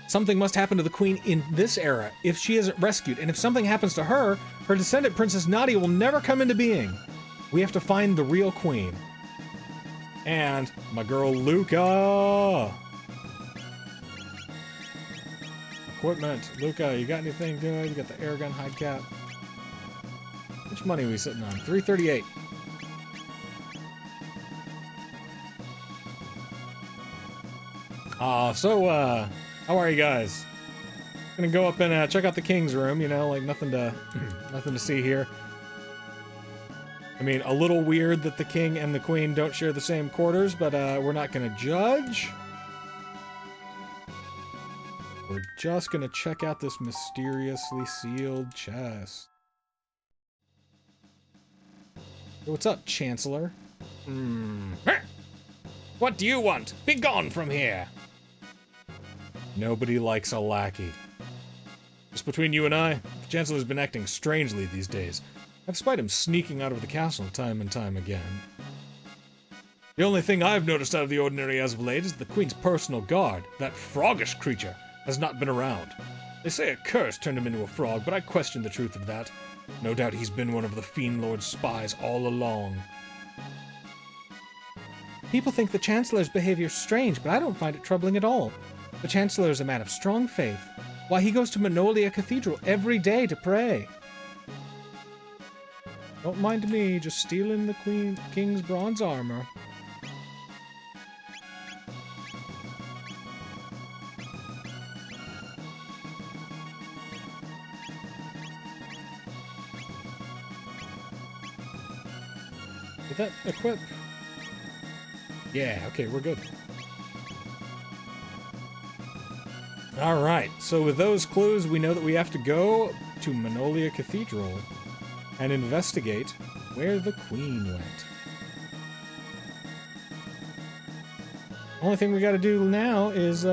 Something must happen to the queen in this era if she isn't rescued, and if something happens to her, her descendant Princess Nadia will never come into being. We have to find the real queen. And my girl Luca. Equipment. Luca, you got anything good? You got the air gun hide cap. Which money are we sitting on? 338. How are you guys? Gonna go up and check out the king's room, you know, like nothing to see here. I mean, a little weird that the king and the queen don't share the same quarters, but we're not gonna judge. We're just gonna check out this mysteriously sealed chest. Hey, what's up, Chancellor? What do you want? Be gone from here! Nobody likes a lackey. Just between you and I, the Chancellor's been acting strangely these days. I've spied him sneaking out of the castle time and time again. The only thing I've noticed out of the ordinary as of late is the Queen's personal guard, that froggish creature, has not been around. They say a curse turned him into a frog, but I question the truth of that. No doubt he's been one of the Fiend Lord's spies all along. People think the Chancellor's behavior's strange, but I don't find it troubling at all. The Chancellor is a man of strong faith. Why, he goes to Manolia Cathedral every day to pray. Don't mind me, just stealing the King's bronze armor. Did that equip? Yeah, okay, we're good. Alright, so with those clues, we know that we have to go to Manolia Cathedral and investigate where the Queen went. Only thing we gotta do now is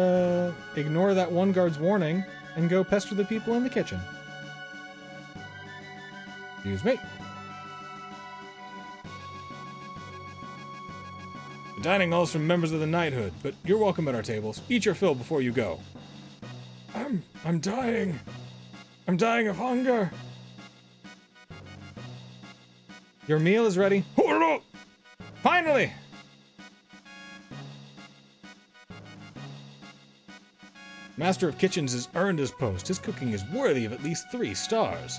ignore that one guard's warning and go pester the people in the kitchen. Excuse me. The dining hall's from members of the knighthood, but you're welcome at our tables. Eat your fill before you go. I'm dying. I'm dying of hunger. Your meal is ready. Finally! Master of Kitchens has earned his post. His cooking is worthy of at least 3 stars.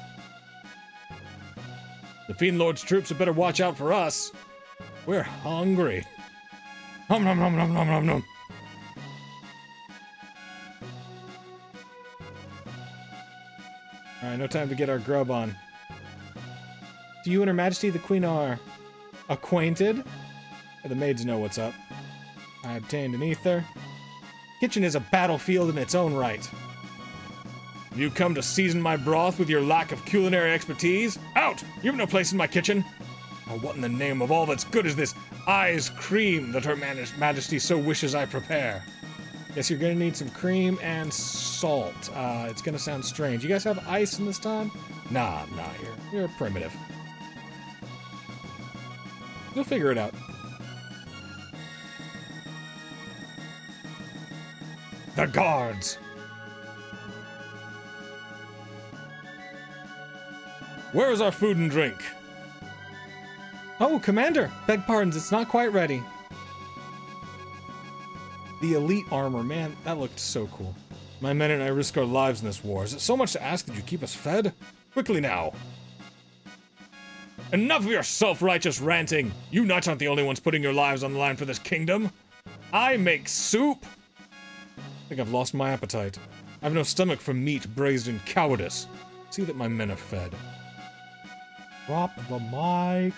The Fiend Lord's troops had better watch out for us. We're hungry. Nom nom nom nom nom nom nom. Alright, no time to get our grub on. Do you and Her Majesty the Queen are acquainted? The maids know what's up. I obtained an ether. Kitchen is a battlefield in its own right. You come to season my broth with your lack of culinary expertise? Out! You have no place in my kitchen! Oh, what in the name of all that's good is this ice cream that Her Majesty so wishes I prepare? Guess you're gonna need some cream and salt. It's gonna sound strange. You guys have ice in this time? Nah, you're primitive. You'll figure it out. The guards! Where is our food and drink? Oh, Commander! Beg pardons, it's not quite ready. The elite armor, man, that looked so cool. My men and I risk our lives in this war. Is it so much to ask that you keep us fed? Quickly now. Enough of your self-righteous ranting! You knights aren't the only ones putting your lives on the line for this kingdom. I make soup! I think I've lost my appetite. I have no stomach for meat braised in cowardice. See that my men are fed. Drop the mic.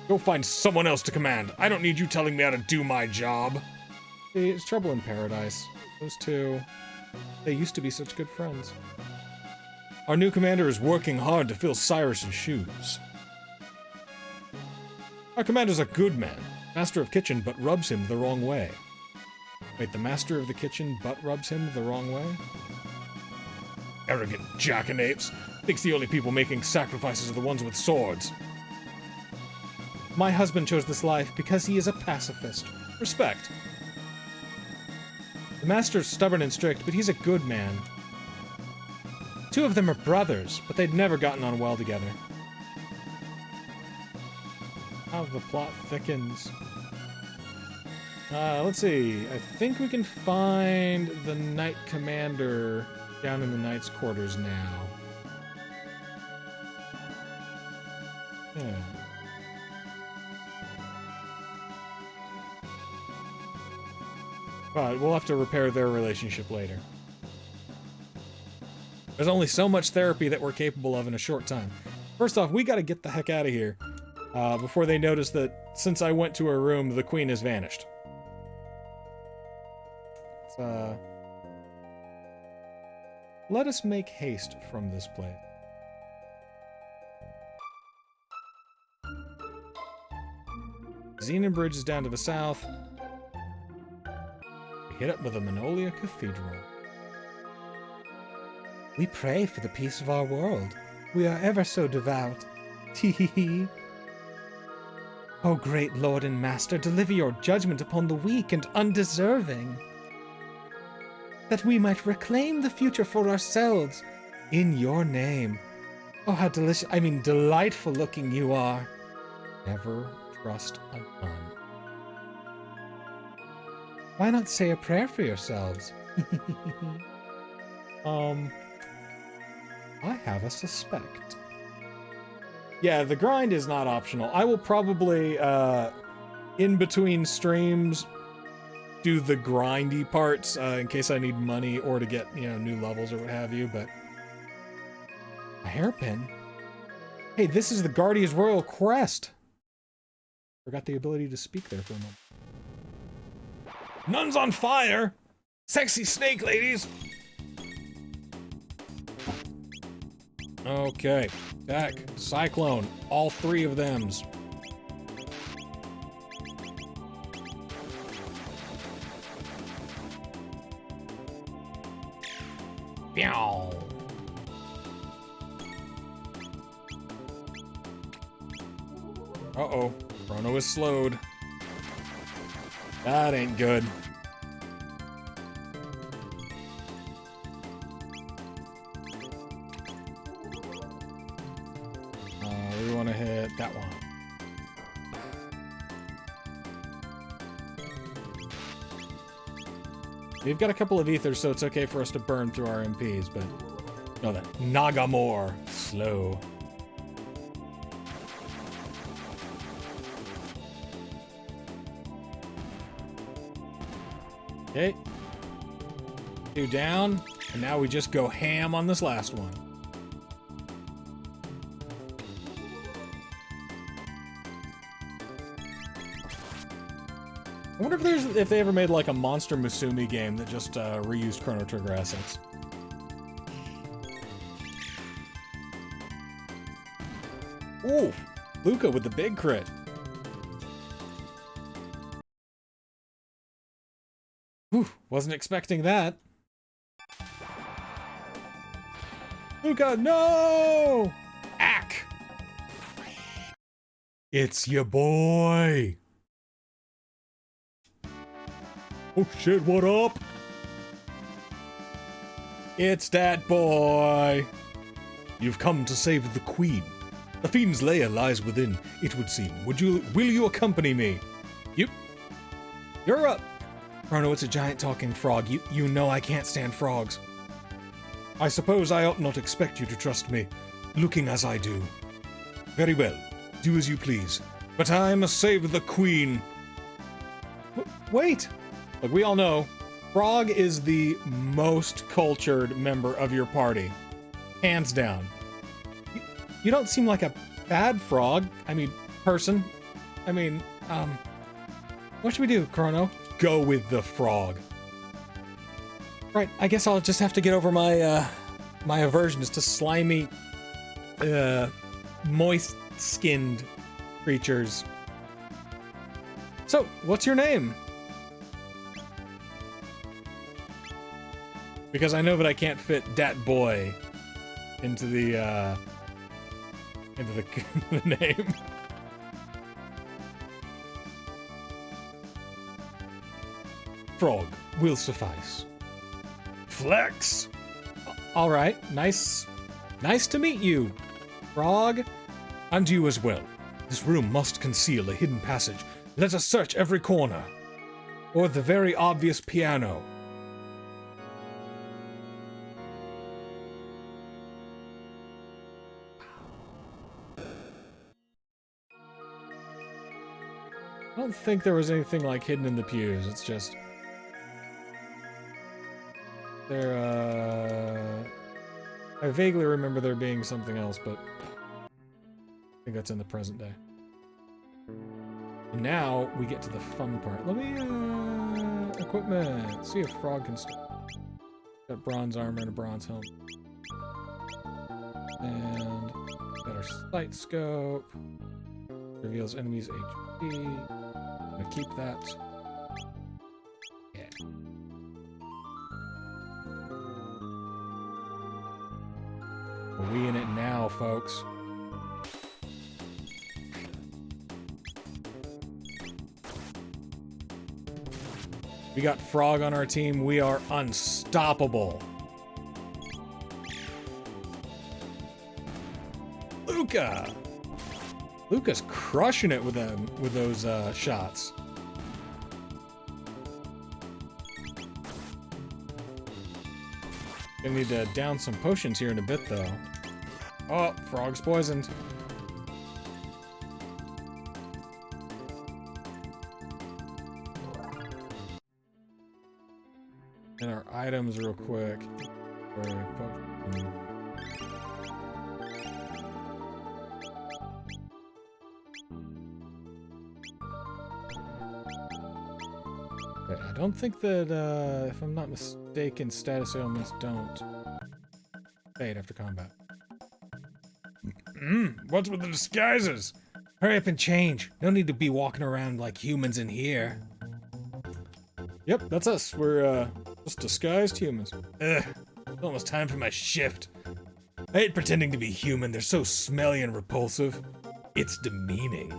Go find someone else to command. I don't need you telling me how to do my job. See, it's trouble in paradise. Those two, they used to be such good friends. Our new commander is working hard to fill Cyrus's shoes. Our commander's a good man, master of kitchen, but rubs him the wrong way. Wait, the master of the kitchen butt rubs him the wrong way? Arrogant jackanapes. Thinks the only people making sacrifices are the ones with swords. My husband chose this life because he is a pacifist. Respect. The master's stubborn and strict, but he's a good man. Two of them are brothers, but they'd never gotten on well together. How the plot thickens. Let's see. I think we can find the Knight Commander down in the Knight's quarters now. Yeah. But we'll have to repair their relationship later. There's only so much therapy that we're capable of in a short time. First off, we gotta get the heck out of here before they notice that since I went to her room, the queen has vanished. Let us make haste from this place. Xenon Bridge is down to the south. We hit up with the Manolia Cathedral. We pray for the peace of our world. We are ever so devout. Tee-hee-hee. O great Lord and Master, deliver your judgment upon the weak and undeserving, that we might reclaim the future for ourselves in your name. Oh, how delightful looking you are. Never trust a nun. Why not say a prayer for yourselves? I have a suspect. Yeah, the grind is not optional. I will probably, in between streams, do the grindy parts, in case I need money or to get, new levels or what have you, but... A hairpin? Hey, this is the Guardian's Royal Crest! Forgot the ability to speak there for a moment. Nuns on fire! Sexy snake ladies! Okay. Attack. Cyclone. All three of thems. Meow. Uh-oh. Chrono is slowed. That ain't good. We want to hit that one. We've got a couple of ethers, so it's okay for us to burn through our MPs, but... No, that Nagamore. Slow. Okay. 2 down, and now we just go ham on this last one. I wonder if they ever made like a Monster Musume game that just reused Chrono Trigger assets. Ooh, Luca with the big crit. Whew, wasn't expecting that. Luca, no! Ack! It's your boy! Oh shit, what up? It's that boy! You've come to save the queen. The fiend's lair lies within, it would seem. Will you accompany me? You're up! Chrono, it's a giant talking frog. You know I can't stand frogs. I suppose I ought not expect you to trust me, looking as I do. Very well, do as you please. But I must save the queen. Wait! Look, we all know, Frog is the most cultured member of your party. Hands down. You don't seem like a bad frog. I mean, person. I mean, what should we do, Chrono? Go with the frog. Right, I guess I'll just have to get over my, my aversions to slimy, moist-skinned creatures. So, what's your name? Because I know that I can't fit dat boy into the the name. Frog will suffice. Flex. All right, nice to meet you, Frog. And you as well. This room must conceal a hidden passage. Let us search every corner. Or the very obvious piano. I don't think there was anything like hidden in the pews. It's just I vaguely remember there being something else, but I think that's in the present day. And now we get to the fun part. Let me equipment. See if Frog can start. Got bronze armor and a bronze helmet. And got our sight scope. Reveals enemies HP. I'm gonna keep that. Yeah. We in it now, folks. We got Frog on our team. We are unstoppable. Luca! Luca's crushing it with them, with those shots. Gonna need to down some potions here in a bit, though. Oh, Frog's poisoned. And our items real quick. I don't think that, if I'm not mistaken, status ailments don't fade after combat. What's with the disguises? Hurry up and change. No need to be walking around like humans in here. Yep, that's us. We're, just disguised humans. Ugh, it's almost time for my shift. I hate pretending to be human. They're so smelly and repulsive. It's demeaning.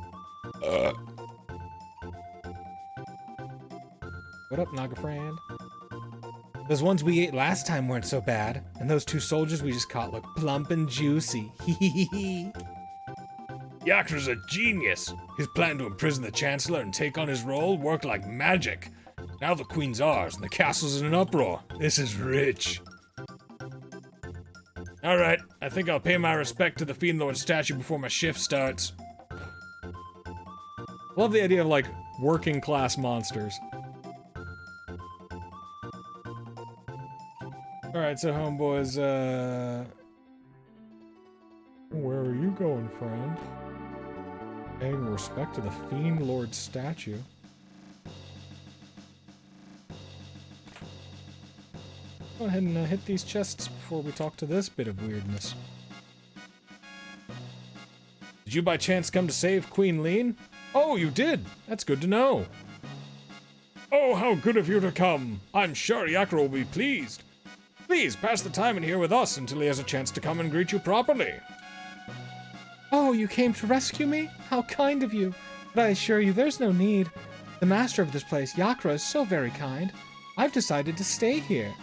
What up, Naga friend? Those ones we ate last time weren't so bad, and those 2 soldiers we just caught look plump and juicy. Hehehe. Yakra's a genius. His plan to imprison the Chancellor and take on his role worked like magic. Now the Queen's ours, and the castle's in an uproar. This is rich. Alright, I think I'll pay my respect to the Fiend Lord statue before my shift starts. Love the idea of, like, working class monsters. Alright, so homeboys, where are you going, friend? Paying respect to the Fiend Lord statue. Go ahead and hit these chests before we talk to this bit of weirdness. Did you by chance come to save Queen Lean? Oh, you did! That's good to know. Oh, how good of you to come! I'm sure Yakra will be pleased. Please, pass the time in here with us until he has a chance to come and greet you properly. Oh, you came to rescue me? How kind of you. But I assure you, there's no need. The master of this place, Yakra, is so very kind. I've decided to stay here.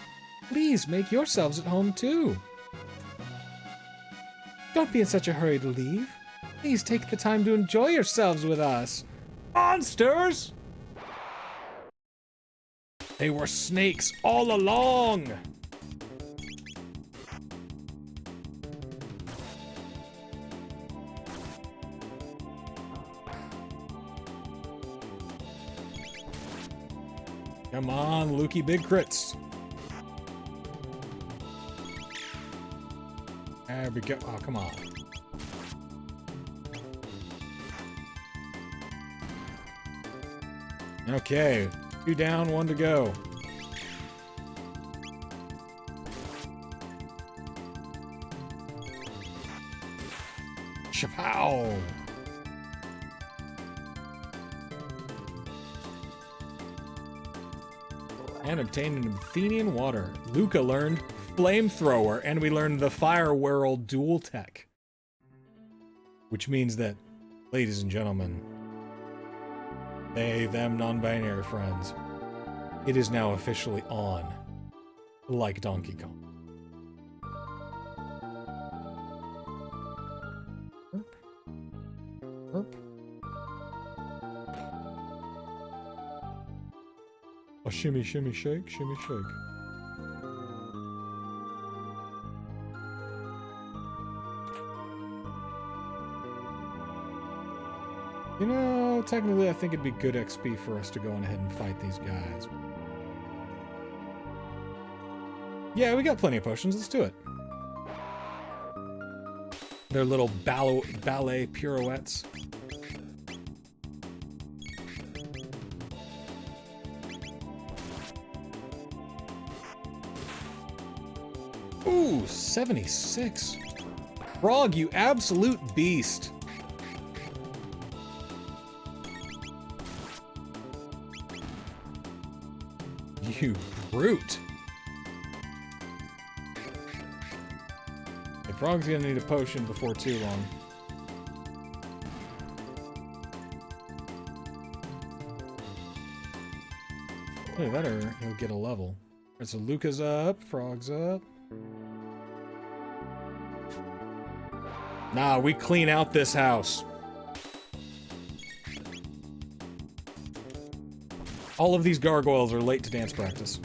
Please, make yourselves at home, too. Don't be in such a hurry to leave. Please take the time to enjoy yourselves with us. Monsters! They were snakes all along! Come on, Lukey, big crits. There we go. Oh, come on. Okay, 2 down, 1 to go. Chapow! And obtained an Athenian water. Luca learned flamethrower, and we learned the Fire World dual tech. Which means that, ladies and gentlemen, they, them, non-binary friends, it is now officially on, like Donkey Kong. Herp. Oh, shimmy, shimmy, shake, shimmy, shake. You know, technically I think it'd be good XP for us to go on ahead and fight these guys. Yeah, we got plenty of potions, let's do it. Their little ballet pirouettes. Ooh, 76. Frog, you absolute beast. You brute. The frog's gonna need a potion before too long. Either that or he'll get a level. Alright, so Luca's up, Frog's up. Nah, we clean out this house. All of these gargoyles are late to dance practice.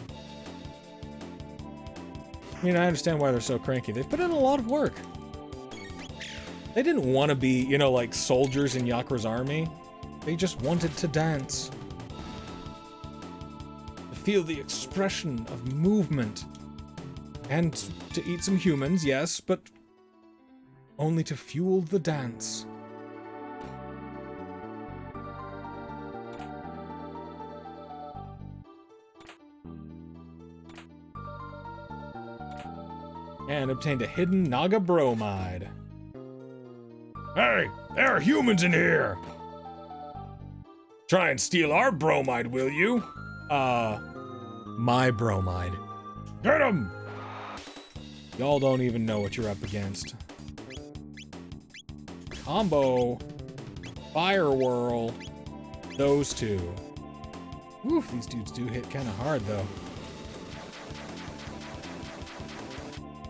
I mean, I understand why they're so cranky. They've put in a lot of work. They didn't want to be, you know, like soldiers in Yakra's army. They just wanted to dance. To feel the expression of movement. And to eat some humans, yes, but only to fuel the dance. And obtained a hidden Naga bromide. Hey, there are humans in here! Try and steal our bromide, will you? My bromide. Get him! Y'all don't even know what you're up against. Combo. Fire whirl. Those two. Oof, these dudes do hit kind of hard, though.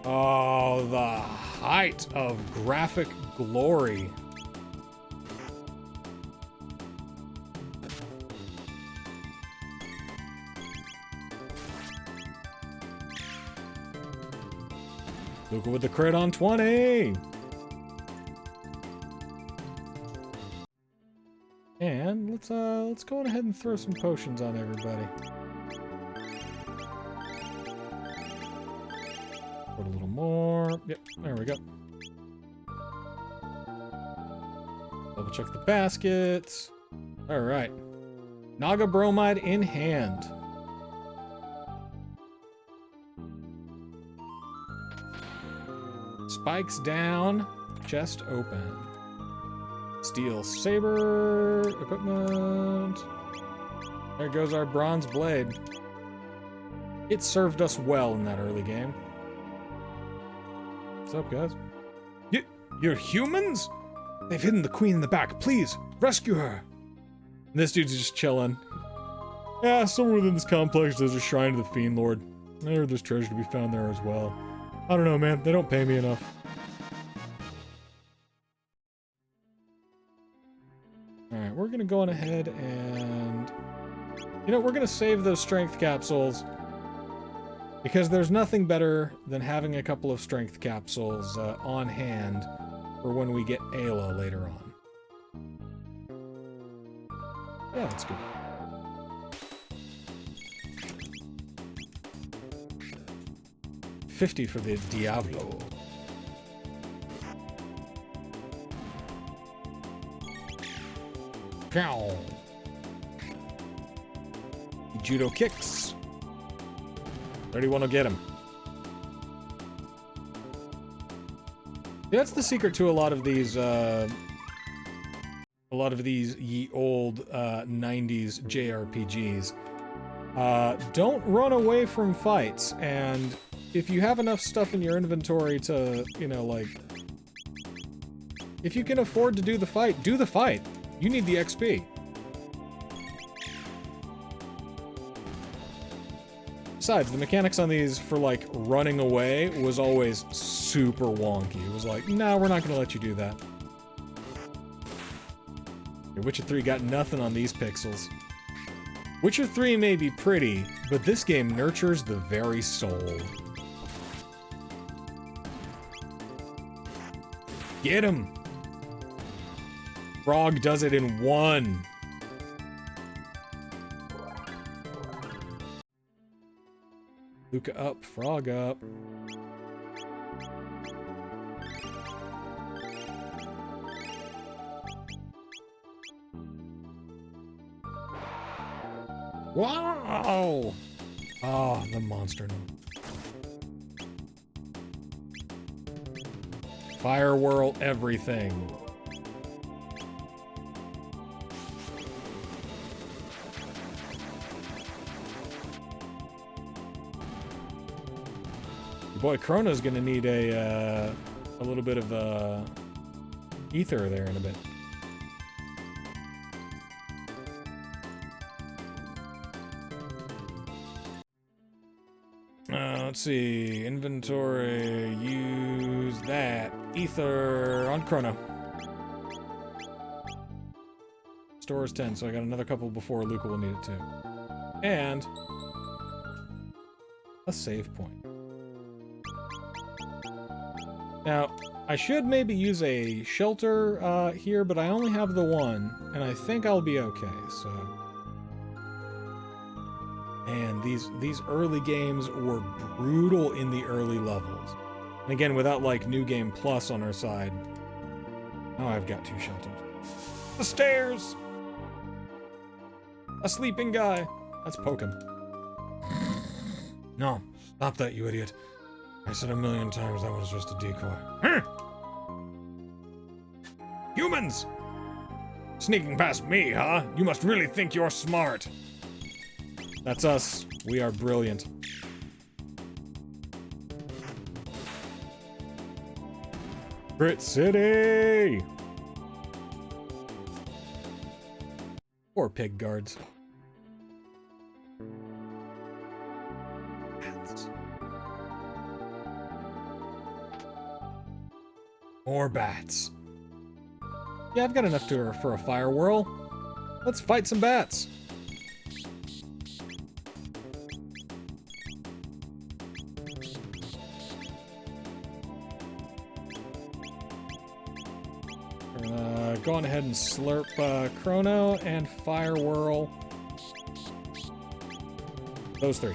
Oh, the height of graphic glory. Luca with the crit on 20. And let's go on ahead and throw some potions on everybody. Put a little more. Yep, there we go. Double check the baskets. All right. Naga bromide in hand. Spikes down, chest open. Steel saber equipment. There goes our bronze blade. It served us well in that early game. What's up, guys? You're humans? They've hidden the queen in the back. Please, rescue her. And this dude's just chilling. Yeah, somewhere within this complex there's a shrine to the Fiend Lord. I heard there's treasure to be found there as well. I don't know, man. They don't pay me enough. Alright, we're gonna go on ahead and... You know, we're gonna save those strength capsules. Because there's nothing better than having a couple of strength capsules on hand for when we get Ayla later on. Yeah, that's good. $50 for the Diablo. Pow! Judo kicks. 31 will get him. That's the secret to a lot of these ye old 90s JRPGs. Don't run away from fights, and if you have enough stuff in your inventory to, you know, like... If you can afford to do the fight, do the fight. You need the XP. Besides, the mechanics on these for, like, running away was always super wonky. It was like, no, we're not gonna let you do that. Witcher 3 got nothing on these pixels. Witcher 3 may be pretty, but this game nurtures the very soul. Get him! Frog does it in one. Luca up, frog up. Wow! Oh, the monster note. Fire whirl everything. Boy, CHRONO's gonna need a little bit of ether there in a bit. Let's see, inventory, use that. Ether on CHRONO. Store is 10, so I got another couple before Luca will need it too. And a save point. Now, I should maybe use a shelter here, but I only have the one, and I think I'll be okay, so... And these early games were brutal in the early levels. And again, without, like, New Game Plus on our side. Oh, I've got 2 shelters. The stairs! A sleeping guy! That's Pokem. No, stop that, you idiot. I said 1,000,000 times that was just a decoy. Humans! Sneaking past me, huh? You must really think you're smart. That's us. We are brilliant. Crit City! Poor pig guards. Bats. More bats. Yeah, I've got enough for a fire whirl. Let's fight some bats. Go on ahead and slurp CHRONO and fire whirl. Those 3.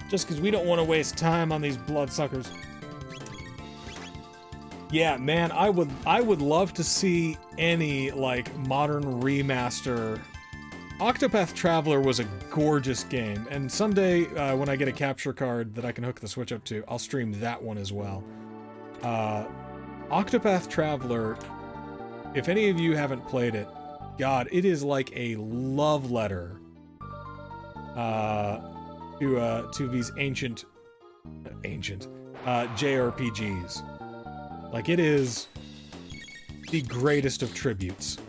Just because we don't want to waste time on these bloodsuckers. Yeah, man, I would love to see any, like, modern remaster. Octopath Traveler was a gorgeous game, and someday, when I get a capture card that I can hook the Switch up to, I'll stream that one as well. Octopath Traveler, if any of you haven't played it, God, it is like a love letter to these ancient JRPGs. Like, it is the greatest of tributes.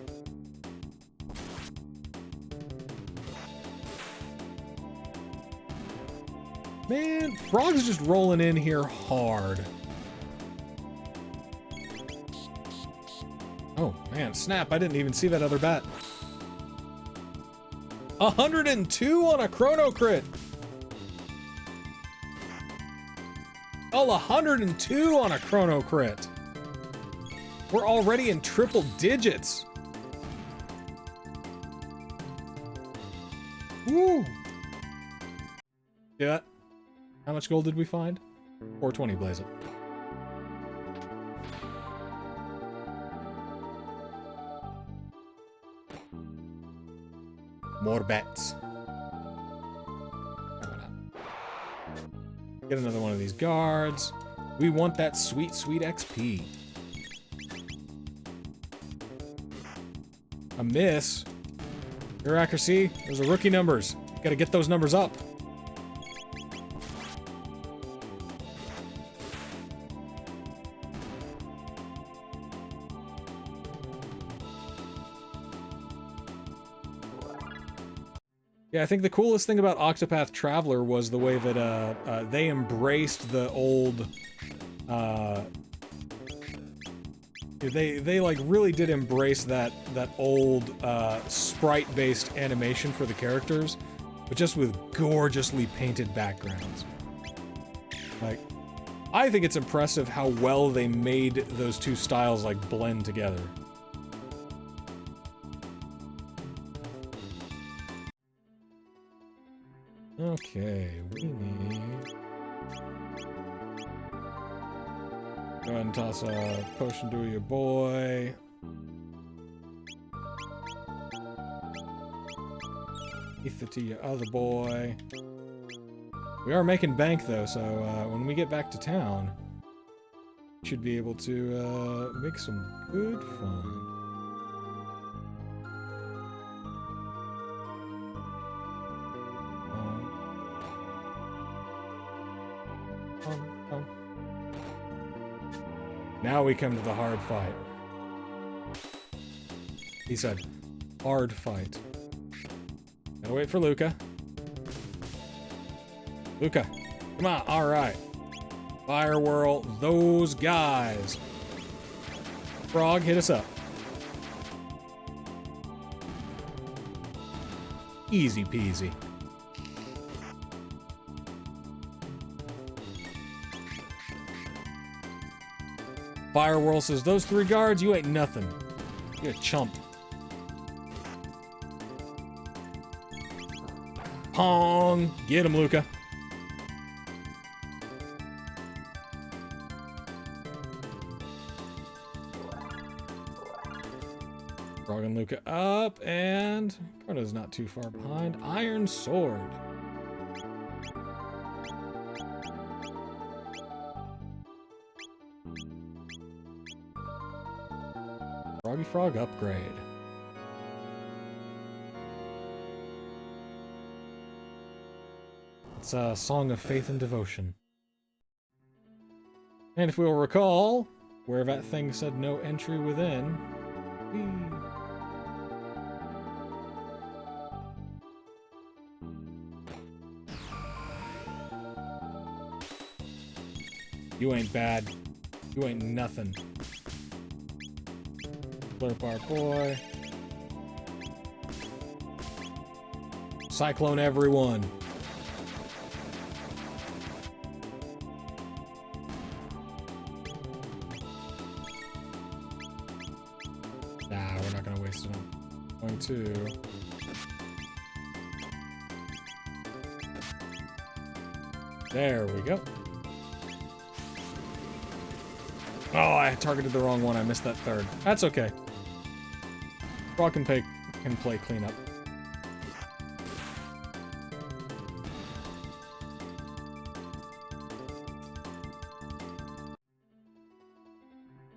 Man, Frog's just rolling in here hard. Oh, man, snap, I didn't even see that other bat. 102 on a CHRONO crit! Oh, 102 on a CHRONO crit! We're already in triple digits! Woo! See that? How much gold did we find? 420, blaze it. More bats. Get another one of these guards. We want that sweet, sweet XP. A miss. Your accuracy. Those are rookie numbers. You gotta get those numbers up. Yeah, I think the coolest thing about Octopath Traveler was the way that they embraced the old. They like really did embrace that old sprite-based animation for the characters, but just with gorgeously painted backgrounds. Like, I think it's impressive how well they made those two styles like blend together. Okay, we need... Go ahead and toss a potion to your boy. Ether to your other boy. We are making bank though, so when we get back to town, we should be able to make some good fun. Now we come to the hard fight. He said, hard fight. Gotta wait for Luca. Luca, come on, alright. Fire whirl, those guys. Frog, hit us up. Easy peasy. Fire whirl says, those three guards, you ain't nothing. You a chump. Pong! Get him, Luca. Frog and Luca up, and Chrono's not too far behind. Iron sword. Froggy Frog upgrade. It's a song of faith and devotion. And if we'll recall, where that thing said no entry within, you ain't bad. You ain't nothing. Blurp our boy. Cyclone everyone. Nah, we're not gonna waste it on. Going to. There we go. Oh, I targeted the wrong one. I missed that third. That's okay. Frog can play cleanup.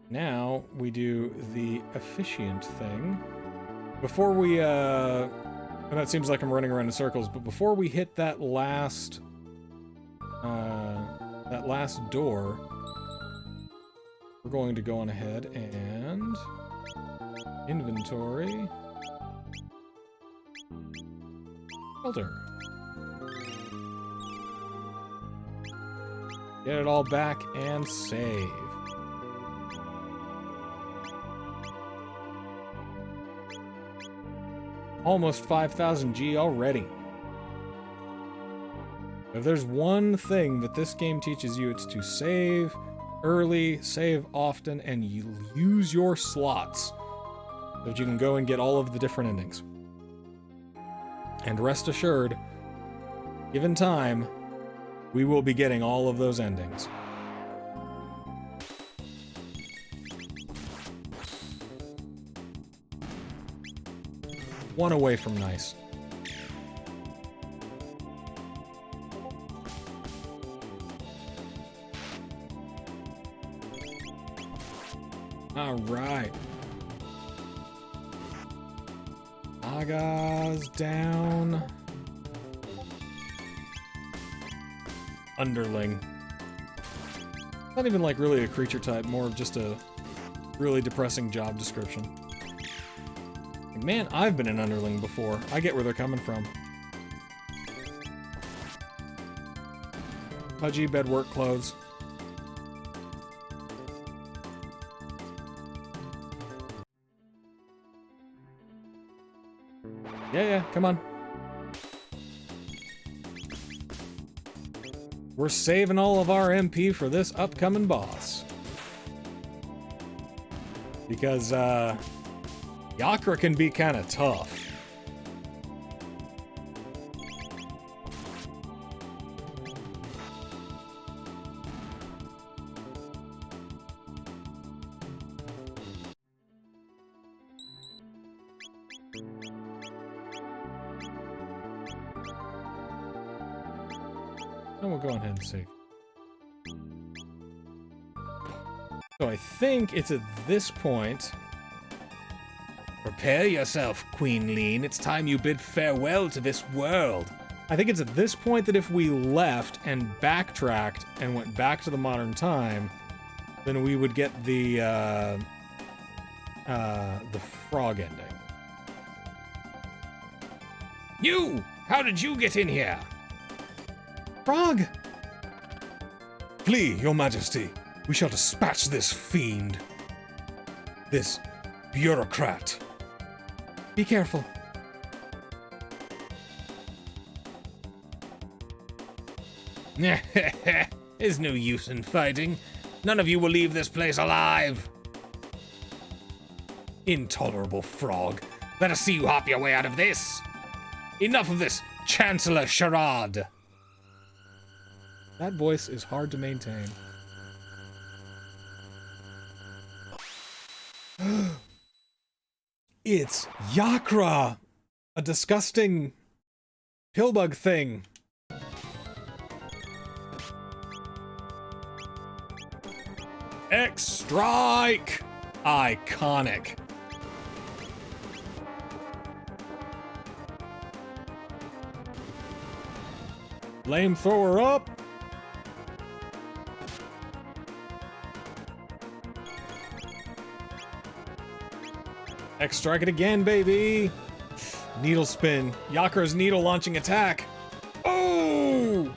Now we do the officiant thing. Before we, and that seems like I'm running around in circles, but before we hit that last door, we're going to go on ahead and inventory. Filter. Get it all back and save. Almost 5,000 G already. If there's one thing that this game teaches you, it's to save early, save often, and you use your slots so that you can go and get all of the different endings. And rest assured, given time, we will be getting all of those endings. One away from nice. All right. Naga's down. Underling. Not even like really a creature type, more of just a really depressing job description. Man, I've been an underling before. I get where they're coming from. Pudgy bedwork clothes. Yeah, come on. We're saving all of our MP for this upcoming boss. Because, Yakra can be kind of tough. And we'll go ahead and save. So I think it's at this point. Prepare yourself, Queen Lean. It's time you bid farewell to this world. I think it's at this point that if we left and backtracked and went back to the modern time, then we would get the frog ending. You! How did you get in here? Frog! Flee, your majesty. We shall dispatch this fiend. This bureaucrat. Be careful. There's no use in fighting. None of you will leave this place alive. Intolerable frog. Let us see you hop your way out of this. Enough of this Chancellor charade. That voice is hard to maintain. It's Yakra! A disgusting pillbug thing. X-Strike! Iconic. Flamethrower up! X-Strike it again, baby! Needle spin. Yakra's needle launching attack. Oh!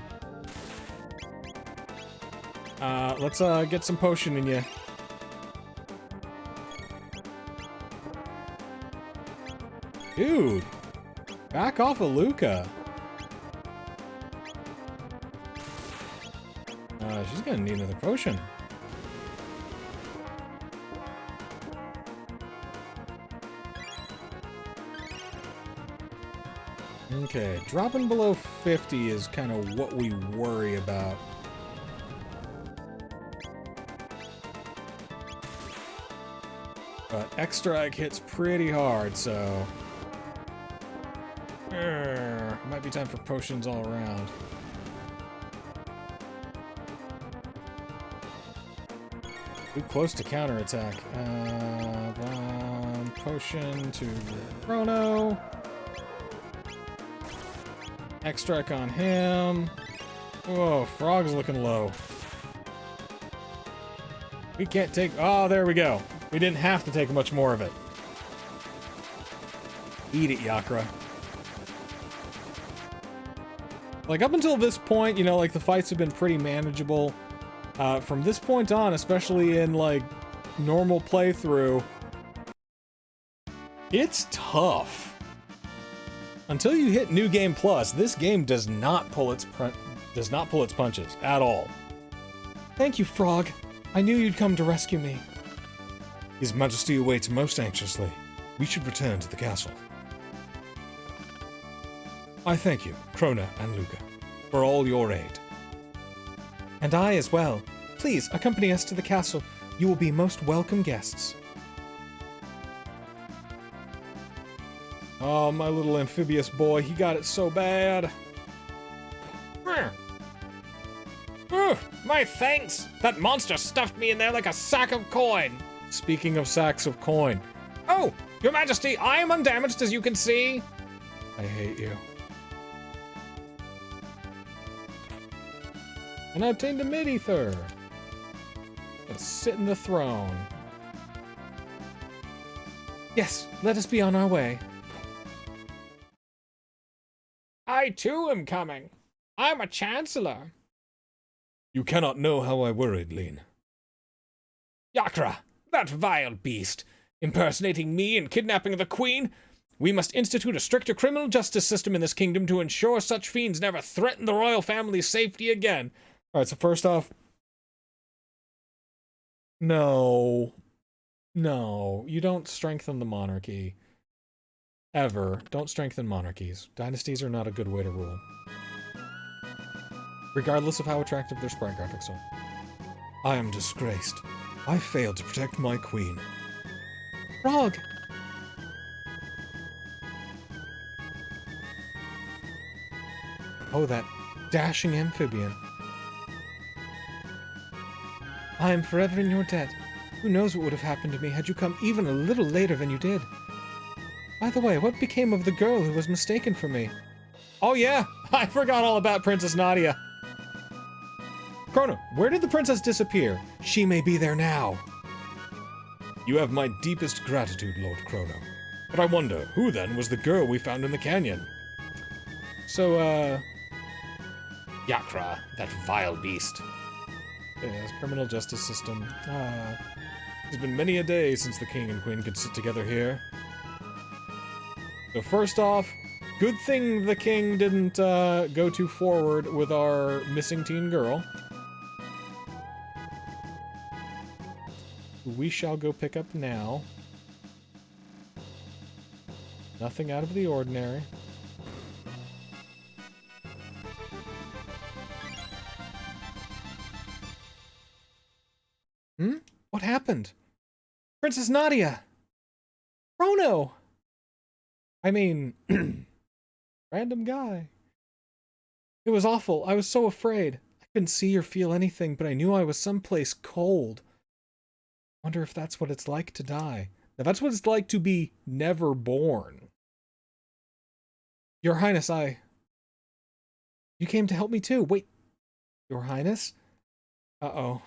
Let's get some potion in you. Dude! Back off of Luca. She's gonna need another potion. Okay, dropping below 50 is kind of what we worry about. But X-Strike hits pretty hard, so... might be time for potions all around. Too close to counterattack. Potion to CHRONO. X-Strike on him. Whoa, Frog's looking low. We can't take... Oh, there we go. We didn't have to take much more of it. Eat it, Yakra. Like, up until this point, you know, like, the fights have been pretty manageable. From this point on, especially in, like, normal playthrough, it's tough. Until you hit New Game Plus, this game does not pull its punches at all. Thank you, Frog. I knew you'd come to rescue me. His Majesty awaits most anxiously. We should return to the castle. I thank you, CHRONO and Luca, for all your aid. And I as well. Please, accompany us to the castle. You will be most welcome guests. Oh, my little amphibious boy, he got it so bad. My thanks! That monster stuffed me in there like a sack of coin! Speaking of sacks of coin. Oh, Your Majesty, I am undamaged, as you can see. I hate you. And I obtained a mid-ether. Let's sit in the throne. Yes, let us be on our way. I too am coming. I'm a chancellor. You cannot know how I worried, Lean. Yakra, that vile beast, impersonating me and kidnapping the queen. We must institute a stricter criminal justice system in this kingdom to ensure such fiends never threaten the royal family's safety again. All right, so first off, no, you don't strengthen the monarchy. Ever. Don't strengthen monarchies. Dynasties are not a good way to rule. Regardless of how attractive their sprite graphics are. I am disgraced. I failed to protect my queen. Frog! Oh, that dashing amphibian. I am forever in your debt. Who knows what would have happened to me had you come even a little later than you did. By the way, what became of the girl who was mistaken for me? Oh yeah, I forgot all about Princess Nadia. Chrono, where did the princess disappear? She may be there now. You have my deepest gratitude, Lord Chrono. But I wonder, who then was the girl we found in the canyon? So, Yakra, that vile beast. Yes, criminal justice system. It's been many a day since the king and queen could sit together here. So first off, good thing the king didn't go too forward with our missing teen girl. We shall go pick up now. Nothing out of the ordinary. What happened? Princess Nadia! Chrono! I mean, random guy. It was awful. I was so afraid. I couldn't see or feel anything, but I knew I was someplace cold. Wonder if that's what it's like to die. Now, that's what it's like to be never born. Your Highness, You came to help me too. Wait. Your Highness? Uh-oh.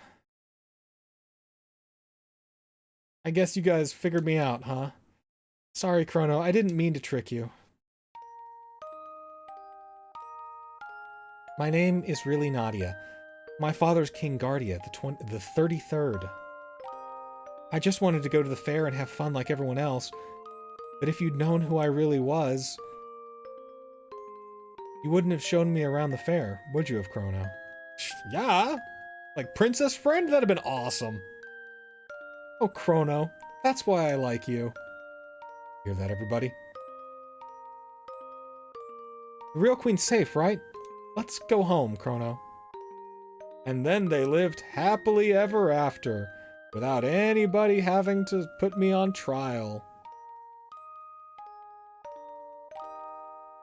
I guess you guys figured me out, huh? Sorry, Chrono. I didn't mean to trick you. My name is really Nadia. My father's King Guardia, the 33rd. I just wanted to go to the fair and have fun like everyone else. But if you'd known who I really was, you wouldn't have shown me around the fair, would you have, Chrono? Yeah. Like Princess Friend? That'd have been awesome. Oh, Chrono. That's why I like you. Hear that, everybody? The real queen's safe, right? Let's go home, Chrono. And then they lived happily ever after, without anybody having to put me on trial.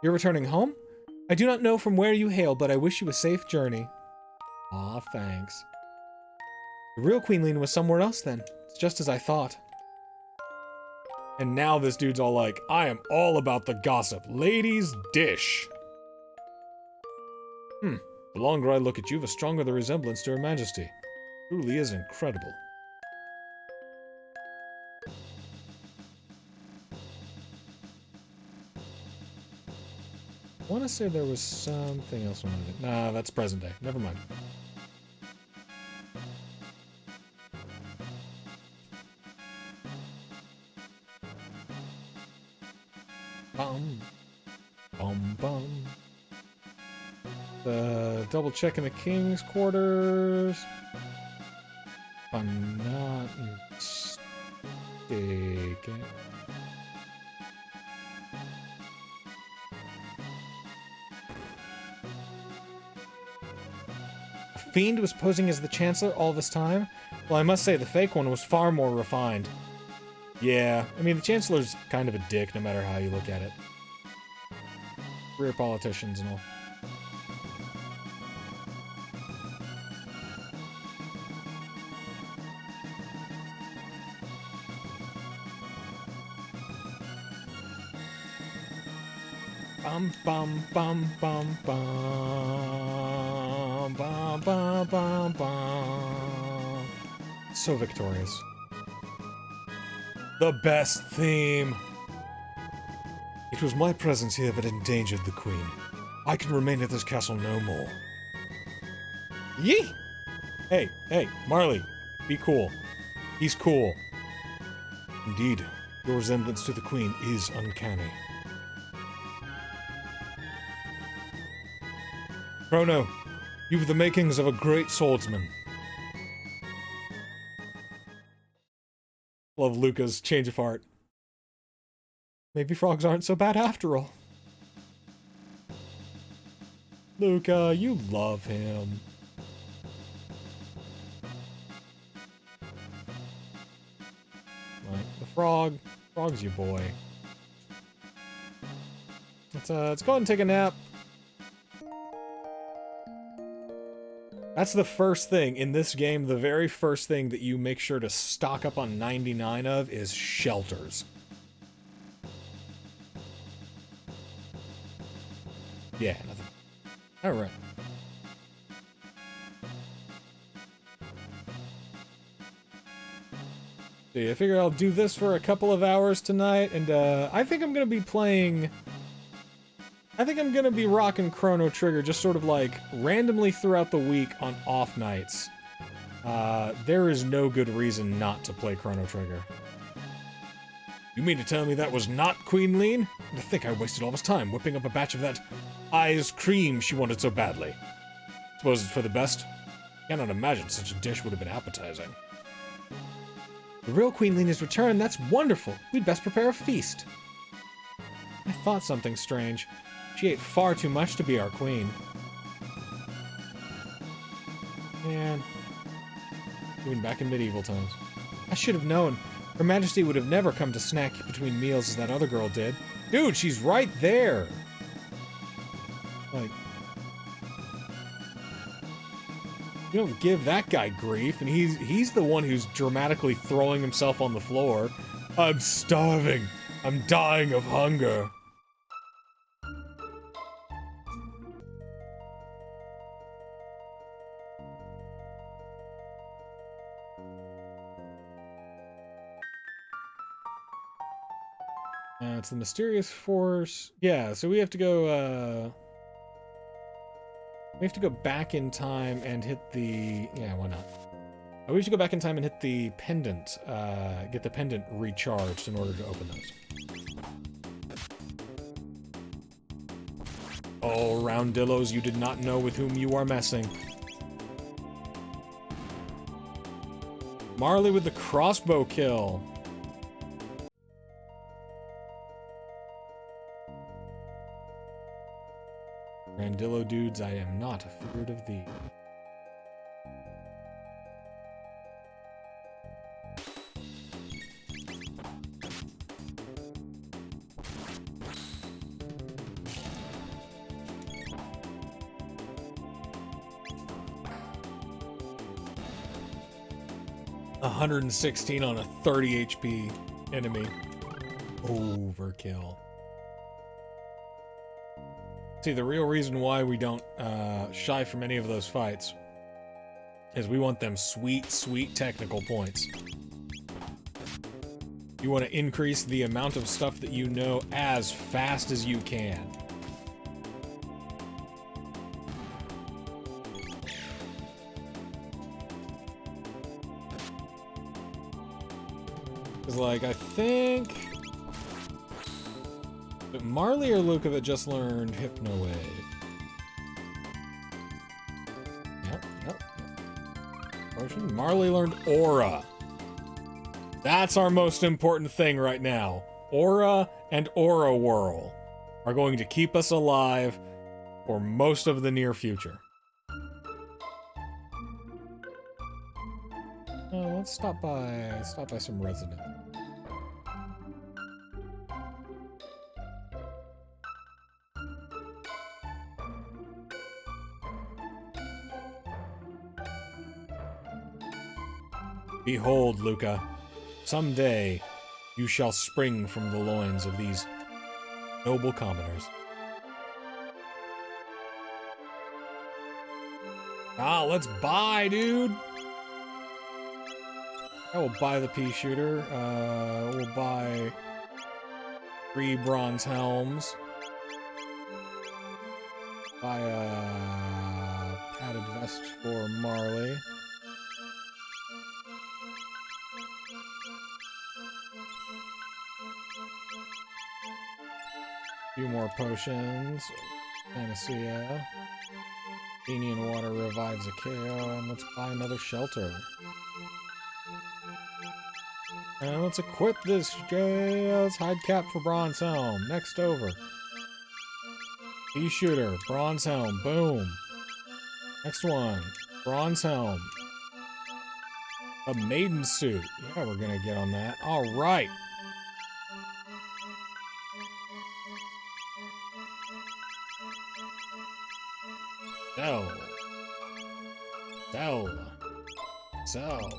You're returning home? I do not know from where you hail, but I wish you a safe journey. Aw, thanks. The real Queenling was somewhere else then. It's just as I thought. And now this dude's all like, I am all about the gossip. Ladies, dish. The longer I look at you, the stronger the resemblance to Her Majesty. Truly is incredible. I want to say there was something else on it. Nah, that's present day. Never mind. Bum. Bum bum. Double checking the king's quarters. If I'm not mistaken. A fiend was posing as the Chancellor all this time? Well, I must say the fake one was far more refined. Yeah, I mean, the Chancellor's kind of a dick no matter how you look at it. Career politicians and all. Bum bum bum bum bum bum bum bum bum. So victorious. The best theme. It was my presence here that endangered the Queen. I can remain at this castle no more. Yee! Hey, Marley, be cool. He's cool. Indeed, your resemblance to the Queen is uncanny. Chrono, you've the makings of a great swordsman. Love Luca's change of heart. Maybe frogs aren't so bad after all. Luca, you love him. Right, the frog's your boy. Let's go ahead and take a nap. That's the first thing in this game. The very first thing that you make sure to stock up on 99 of is shelters. Yeah, nothing. Alright. So yeah, I figure I'll do this for a couple of hours tonight, and I think I'm gonna be playing... I think I'm gonna be rocking Chrono Trigger just sort of like randomly throughout the week on off nights. There is no good reason not to play Chrono Trigger. You mean to tell me that was not Queen Lean? To think I wasted all this time whipping up a batch of that ice cream she wanted so badly. Suppose it's for the best? Cannot imagine such a dish would have been appetizing. The real Queen Lean has returned. That's wonderful. We'd best prepare a feast. I thought something strange. She ate far too much to be our queen. Man. Even back in medieval times. I should have known. Her Majesty would have never come to snack between meals as that other girl did. Dude, she's right there! Like... You don't give that guy grief, and he's the one who's dramatically throwing himself on the floor. I'm starving. I'm dying of hunger. It's the mysterious force. Yeah, so we have to go, we have to go back in time and hit the... Yeah, why not? We have to go back in time and hit the pendant, get the pendant recharged in order to open those. Oh, Roundillos, you did not know with whom you are messing. Marley with the crossbow kill. Randillo dudes, I am not afeard of thee. $116 on a 30 HP enemy. Overkill. See, the real reason why we don't shy from any of those fights is we want them sweet, sweet technical points. You want to increase the amount of stuff that you know as fast as you can. Because, like, I think... But Marley or Luca that just learned Hypno Wave? Yep. Potion. Marley learned Aura. That's our most important thing right now. Aura and Aura Whirl are going to keep us alive for most of the near future. Let's stop by some residents. Behold, Luca, someday you shall spring from the loins of these noble commoners. Ah, let's buy, dude. I will buy the pea shooter. We'll buy 3 bronze helms. Buy a padded vest for Marley. A few more potions. Panacea. Athenian water revives a KO, and let's buy another shelter. And let's equip this. Let's hide cap for bronze helm. Next over. Pea shooter, bronze helm, boom. Next one, bronze helm. A maiden suit. Yeah, we're gonna get on that. All right. Sell. Sell. Sell.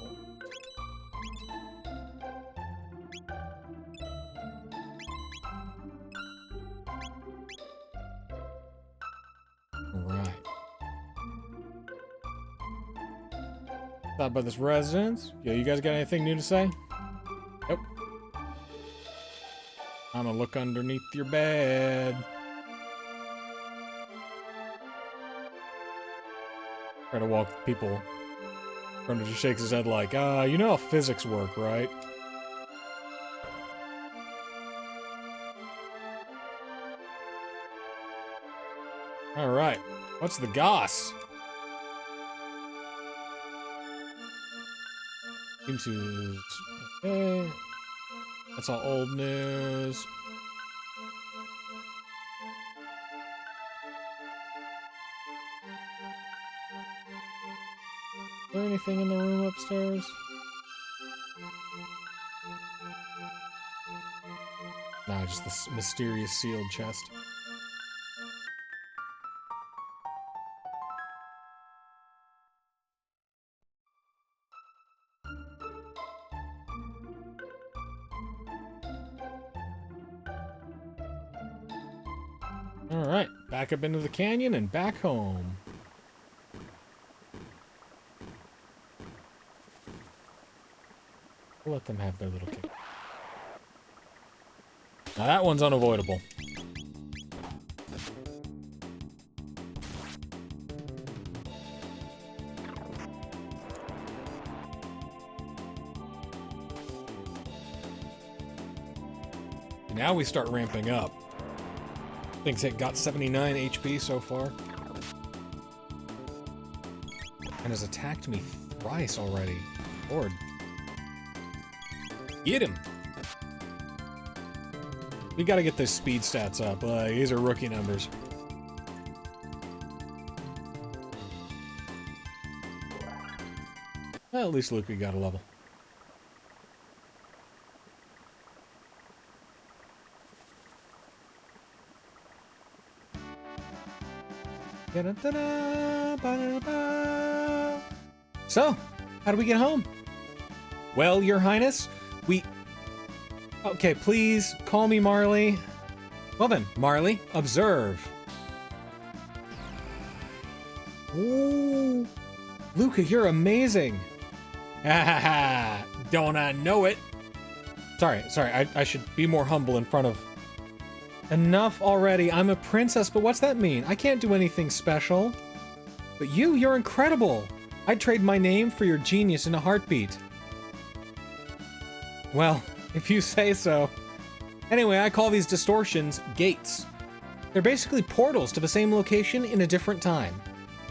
Right. Thought about this residence. Yo, you guys got anything new to say? Nope. I'm gonna look underneath your bed. Try to walk people. Crono just shakes his head like, you know how physics work, right? Alright. What's the goss? Seems to... Okay. That's all old news. Is there anything in the room upstairs? Nah, just this mysterious sealed chest. Alright, back up into the canyon and back home. We'll let them have their little kick. Now that one's unavoidable. Now we start ramping up. Things it got 79 HP so far. And has attacked me thrice already. Lord. Get him! We gotta get those speed stats up. These are rookie numbers. Well, at least Luke got a level. So, how do we get home? Well, Your Highness, we... Okay, please, call me Marley. Well then, Marley, observe. Ooh, Luca, you're amazing. Ha ha ha, don't I know it? Sorry, I should be more humble in front of... Enough already, I'm a princess, but what's that mean? I can't do anything special. But you're incredible. I'd trade my name for your genius in a heartbeat. Well, if you say so. Anyway, I call these distortions gates. They're basically portals to the same location in a different time.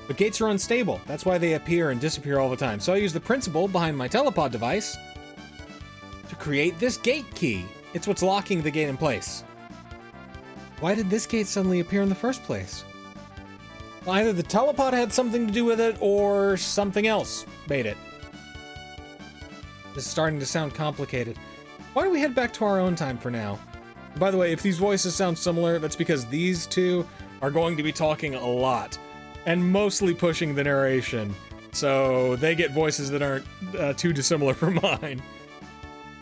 But gates are unstable, that's why they appear and disappear all the time. So I use the principle behind my telepod device to create this gate key. It's what's locking the gate in place. Why did this gate suddenly appear in the first place? Well, either the telepod had something to do with it, or something else made it. This is starting to sound complicated. Why don't we head back to our own time for now? By the way, if these voices sound similar, that's because these two are going to be talking a lot, and mostly pushing the narration, so they get voices that aren't too dissimilar from mine.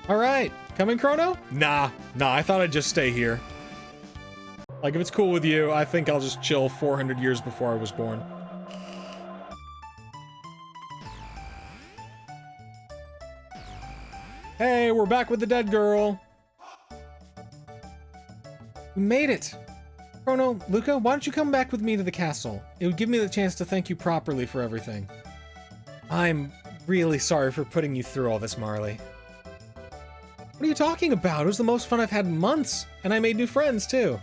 Alright, coming, Chrono? Nah, I thought I'd just stay here. Like, if it's cool with you, I think I'll just chill 400 years before I was born. Hey, we're back with the dead girl. We made it. Chrono, Luca, why don't you come back with me to the castle? It would give me the chance to thank you properly for everything. I'm really sorry for putting you through all this, Marley. What are you talking about? It was the most fun I've had in months, and I made new friends, too.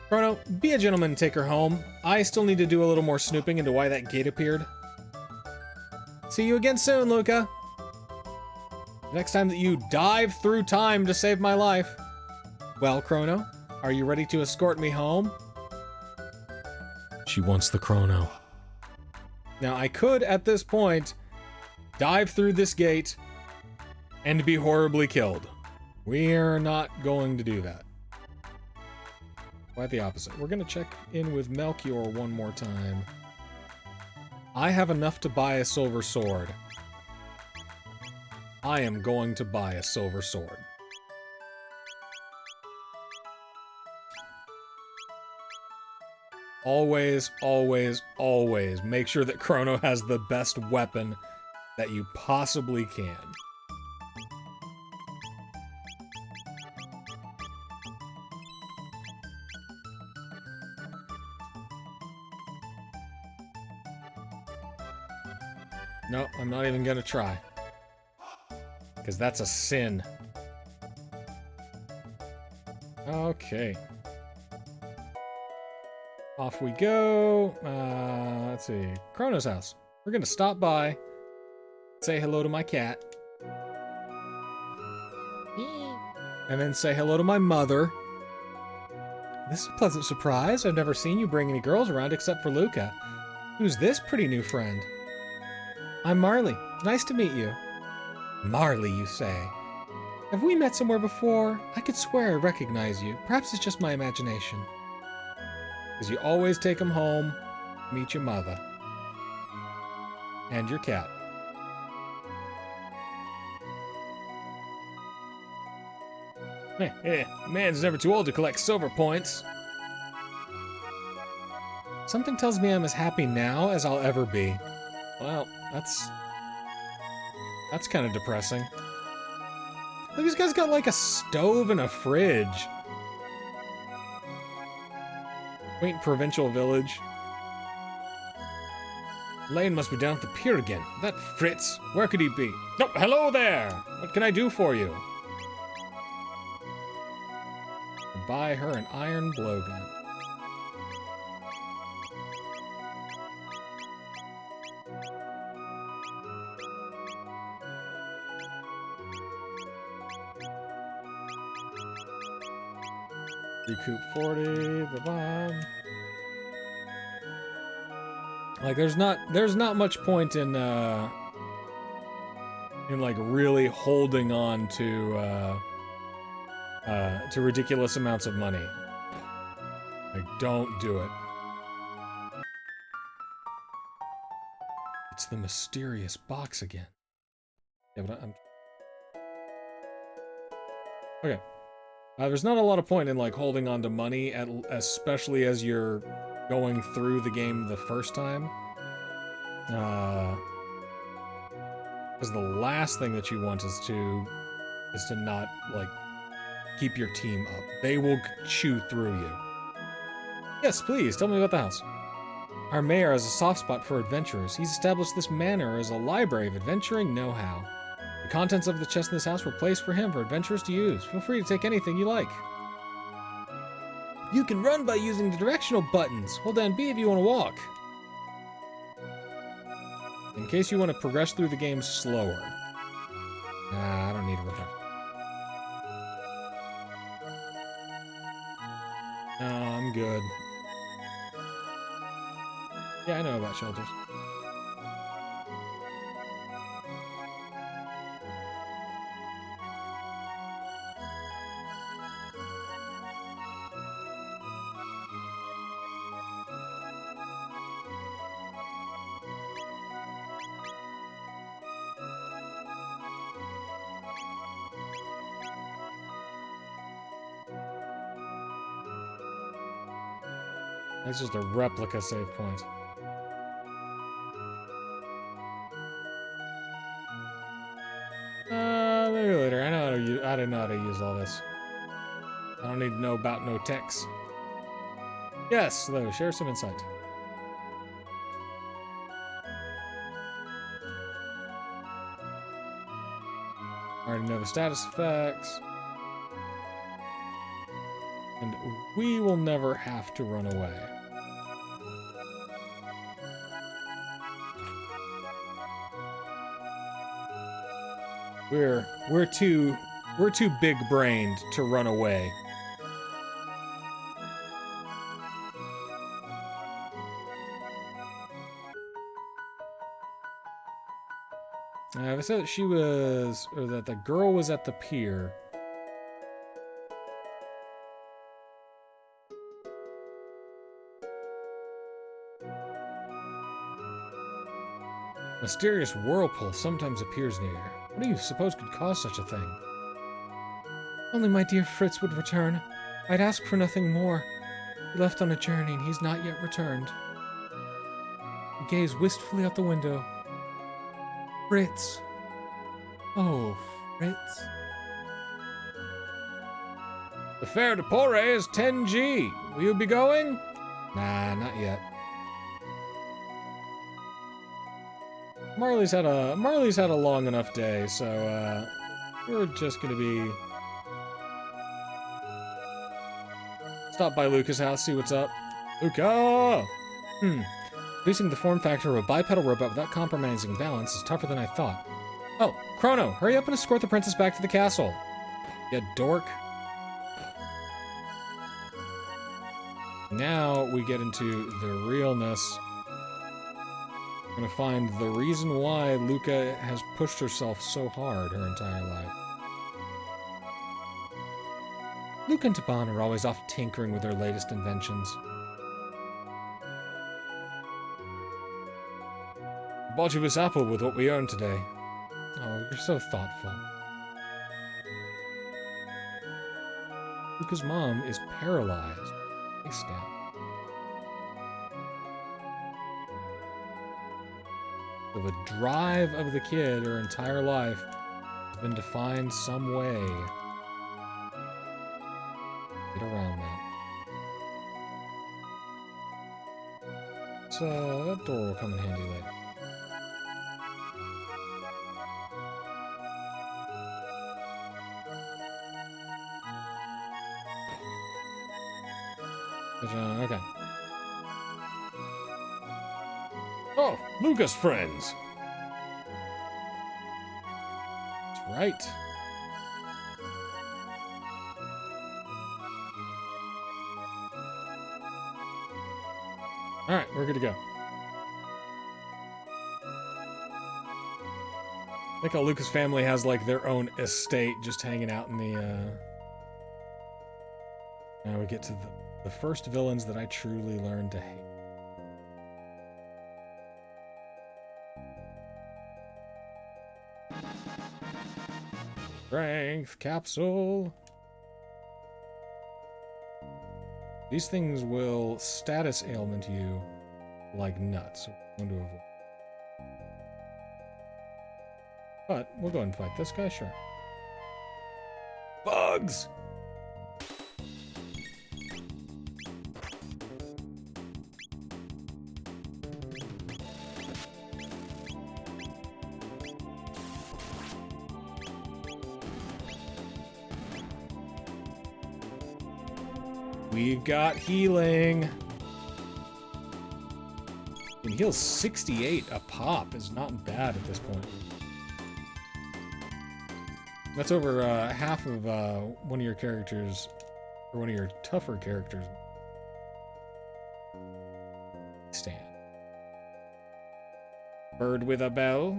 Chrono, be a gentleman and take her home. I still need to do a little more snooping into why that gate appeared. See you again soon, Luca. Next time that you dive through time to save my life. Well, Chrono, are you ready to escort me home? She wants the Chrono. Now, I could, at this point, dive through this gate and be horribly killed. We're not going to do that. Quite the opposite. We're going to check in with Melchior one more time. I have enough to buy a silver sword. I am going to buy a silver sword. Always, always, always make sure that Chrono has the best weapon that you possibly can. No, I'm not even gonna try. Because that's a sin. Okay. Off we go. Let's see. Chrono's house. We're gonna stop by, say hello to my cat, and then say hello to my mother. This is a pleasant surprise. I've never seen you bring any girls around except for Luca. Who's this pretty new friend? I'm Marley. Nice to meet you. Marley, you say? Have we met somewhere before? I could swear I recognize you. Perhaps it's just my imagination. Because you always take them home, meet your mother. And your cat. Man's never too old to collect silver points. Something tells me I'm as happy now as I'll ever be. Well, that's kind of depressing. Look, this guy's got like a stove and a fridge. Quaint provincial village. Lane must be down at the pier again. That Fritz, where could he be? Oh, hello there! What can I do for you? Buy her an iron blowgun. Recoup 40, bye-bye. Like, there's not much point in like really holding on to ridiculous amounts of money. Like, don't do it. It's the mysterious box again. Yeah, but I'm... Okay. There's not a lot of point in, like, holding on to money, especially as you're going through the game the first time. Because the last thing that you want is to not, like, keep your team up. They will chew through you. Yes, please, tell me about the house. Our mayor has a soft spot for adventurers. He's established this manor as a library of adventuring know-how. The contents of the chest in this house were placed for him for adventurers to use. Feel free to take anything you like. You can run by using the directional buttons. Hold down B if you want to walk. In case you want to progress through the game slower. Nah, I don't need a refresh. No, I'm good. Yeah, I know about shelters. That's just a replica save point. glad I know how to use all this. I don't need to know about no techs. Yes, though, share some insight. Already know the status effects. And we will never have to run away. We're too big-brained to run away. I said that she was, or that the girl was at the pier. Mysterious whirlpool sometimes appears near. What do you suppose could cause such a thing? Only my dear Fritz would return. I'd ask for nothing more. He left on a journey and he's not yet returned. He gazed wistfully out the window. Fritz. Oh, Fritz. The fare to Poré is 10G. Will you be going? Nah, not yet. Marley's had a long enough day, so we're just gonna be stop by Luca's house, see what's up. Luca! Reducing the form factor of a bipedal robot without compromising balance is tougher than I thought. Oh, Chrono, hurry up and escort the princess back to the castle. You dork. Now we get into the realness. We're gonna find the reason why Luca has pushed herself so hard her entire life. Luca and Taban are always off tinkering with their latest inventions. I bought you this apple with what we earned today. Oh, you're so thoughtful. Luca's mom is paralyzed. Face down. So the drive of the kid her entire life has been to find some way to get around that. So that door will come in handy later. Okay. Oh, Lucas friends. That's right. All right, we're good to go. I think how Lucas family has like their own estate just hanging out in the Now we get to the first villains that I truly learned to hate. Strength capsule. These things will status ailment you like nuts. So we're going to avoid. But we'll go ahead and fight this guy, sure. Bugs! We've got healing. And heal 68 a pop is not bad at this point. That's over half of one of your characters, or one of your tougher characters. Stand. Bird with a bell.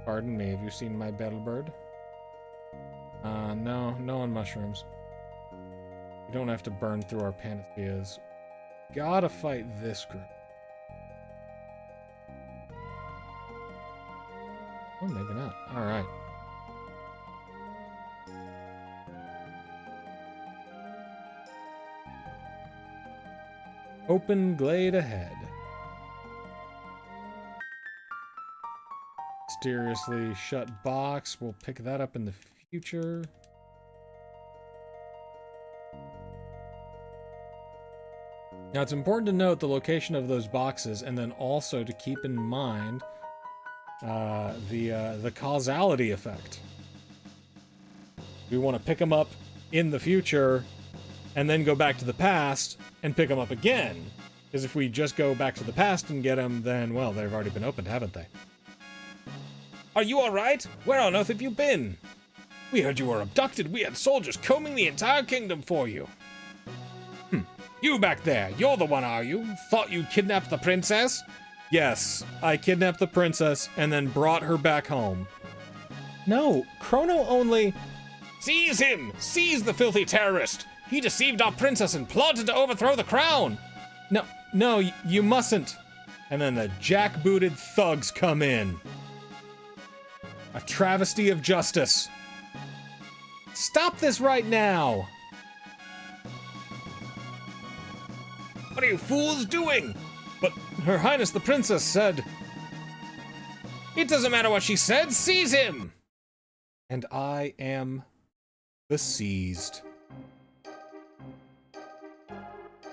Pardon me, have you seen my bell bird? No on mushrooms. We don't have to burn through our panaceas. Gotta fight this group. Oh, maybe not. Alright. Open glade ahead. mysteriously shut box. We'll pick that up in the future. Now, it's important to note the location of those boxes, and then also to keep in mind the causality effect. We want to pick them up in the future, and then go back to the past and pick them up again. Because if we just go back to the past and get them, then, well, they've already been opened, haven't they? Are you alright? Where on earth have you been? We heard you were abducted. We had soldiers combing the entire kingdom for you. You back there, you're the one, are you? Thought you kidnapped the princess? Yes, I kidnapped the princess and then brought her back home. No, Chrono only... Seize him! Seize the filthy terrorist! He deceived our princess and plotted to overthrow the crown! No, you mustn't. And then the jackbooted thugs come in. A travesty of justice. Stop this right now! What are you fools doing? But Her Highness the Princess said... It doesn't matter what she said, seize him! And I am the seized.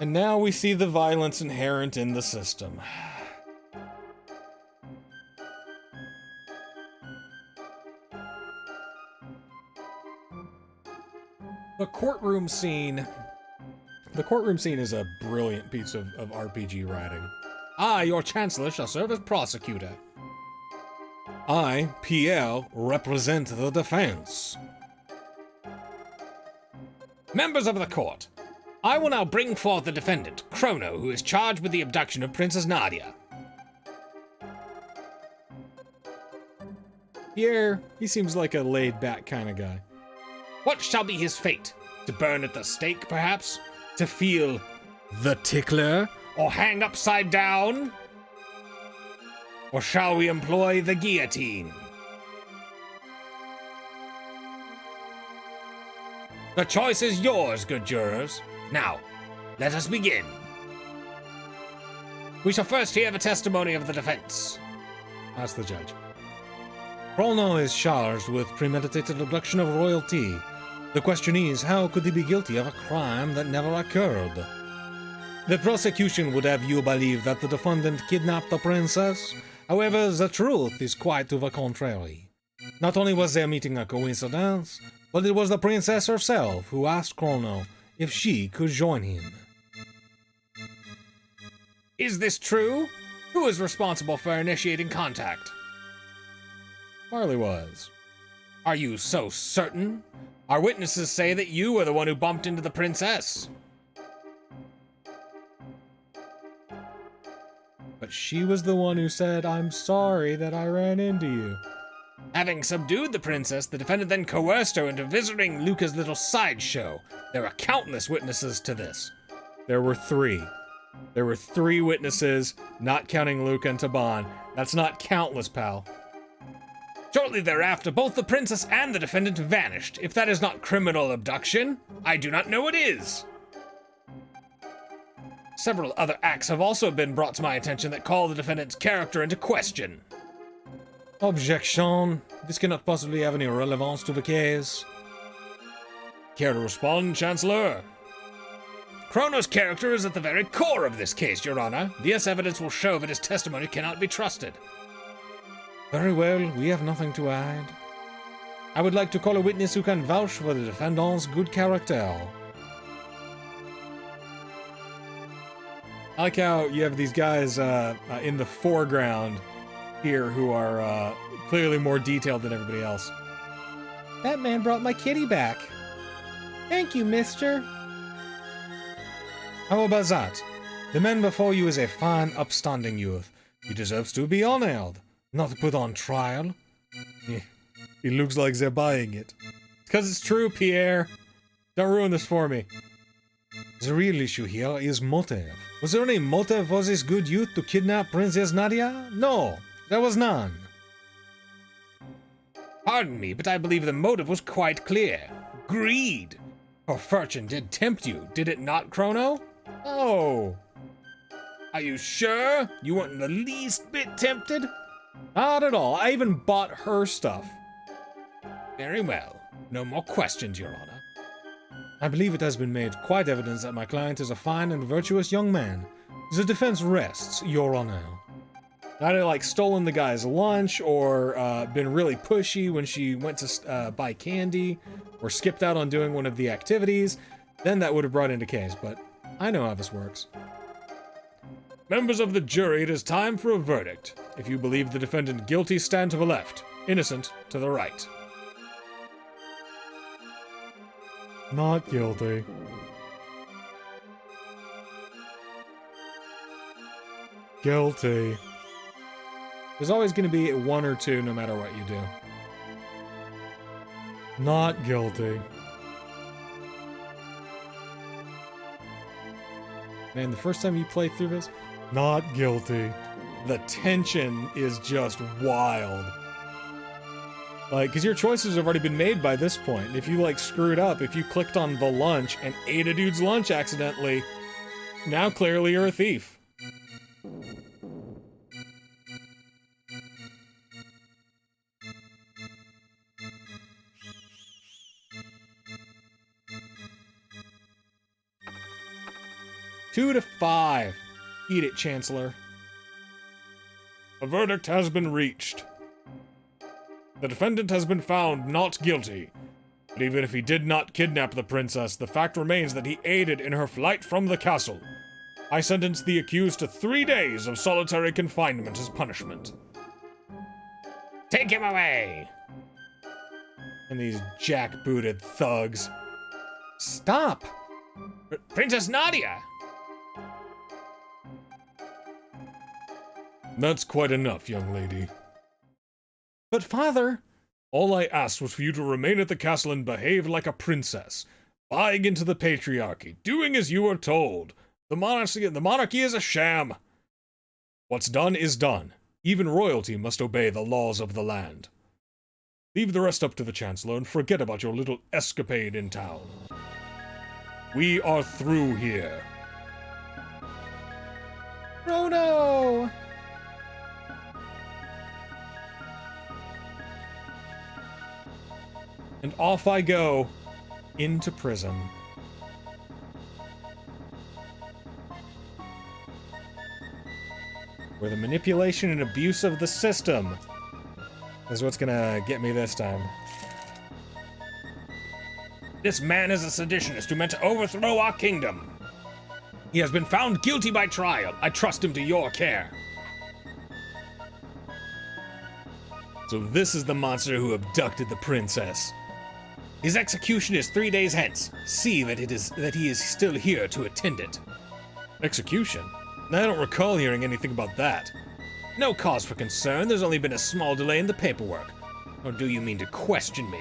And now we see the violence inherent in the system. The courtroom scene. The courtroom scene is a brilliant piece of RPG writing. I, your chancellor, shall serve as prosecutor. I, Pierre, represent the defense. Members of the court, I will now bring forth the defendant, Chrono, who is charged with the abduction of Princess Nadia. Pierre, he seems like a laid-back kind of guy. What shall be his fate? To burn at the stake, perhaps? To feel the tickler? Or hang upside down? Or shall we employ the guillotine? The choice is yours, good jurors. Now, let us begin. We shall first hear the testimony of the defense. That's the judge. Chrono is charged with premeditated abduction of royalty. The question is, how could he be guilty of a crime that never occurred? The prosecution would have you believe that the defendant kidnapped the princess. However, the truth is quite to the contrary. Not only was their meeting a coincidence, but it was the princess herself who asked Chrono if she could join him. Is this true? Who is responsible for initiating contact? Marley was. Are you so certain? Our witnesses say that you were the one who bumped into the princess. But she was the one who said, "I'm sorry that I ran into you." Having subdued the princess, the defendant then coerced her into visiting Luca's little sideshow. There are countless witnesses to this. There were three. There were three witnesses, not counting Luca and Taban. That's not countless, pal. Shortly thereafter, both the princess and the defendant vanished. If that is not criminal abduction, I do not know what is. Several other acts have also been brought to my attention that call the defendant's character into question. Objection. This cannot possibly have any relevance to the case. Care to respond, Chancellor? Chrono's character is at the very core of this case, Your Honor. This evidence will show that his testimony cannot be trusted. Very well, we have nothing to add. I would like to call a witness who can vouch for the defendant's good character. I like how you have these guys in the foreground here who are clearly more detailed than everybody else. That man brought my kitty back. Thank you, mister. How about that? The man before you is a fine, upstanding youth. He deserves to be honored, not put on trial. It looks like they're buying it. Because it's true, Pierre. Don't ruin this for me. The real issue here is motive. Was there any motive for this good youth to kidnap Princess Nadia? No, there was none. Pardon me, but I believe the motive was quite clear. Greed. Her fortune did tempt you, did it not, Chrono? Oh. Are you sure? You weren't in the least bit tempted? Not at all. I even bought her stuff. Very well. No more questions, Your Honor. I believe it has been made quite evident that my client is a fine and virtuous young man. The defense rests, Your Honor. I'd have, like, stolen the guy's lunch, or been really pushy when she went to buy candy, or skipped out on doing one of the activities. Then that would have brought into case, but I know how this works. Members of the jury, it is time for a verdict. If you believe the defendant guilty, stand to the left. Innocent, to the right. Not guilty. Guilty. There's always going to be one or two no matter what you do. Not guilty. Man, the first time you play through this, not guilty. The tension is just wild. Like, because your choices have already been made by this point. And if you, like, screwed up, if you clicked on the lunch and ate a dude's lunch accidentally, now clearly you're a thief. Two to 5. Eat it, Chancellor. A verdict has been reached. The defendant has been found not guilty. But even if he did not kidnap the princess, the fact remains that he aided in her flight from the castle. I sentence the accused to 3 days of solitary confinement as punishment. Take him away! And these jackbooted thugs. Stop! Princess Nadia! That's quite enough, young lady. But father... All I asked was for you to remain at the castle and behave like a princess, buying into the patriarchy, doing as you were told. The monarchy is a sham. What's done is done. Even royalty must obey the laws of the land. Leave the rest up to the Chancellor and forget about your little escapade in town. We are through here. CHRONO! And off I go into prison. Where the manipulation and abuse of the system is what's gonna get me this time. This man is a seditionist who meant to overthrow our kingdom. He has been found guilty by trial. I trust him to your care. So this is the monster who abducted the princess. His execution is 3 days hence. See that he is still here to attend it. Execution? I don't recall hearing anything about that. No cause for concern. There's only been a small delay in the paperwork. Or do you mean to question me?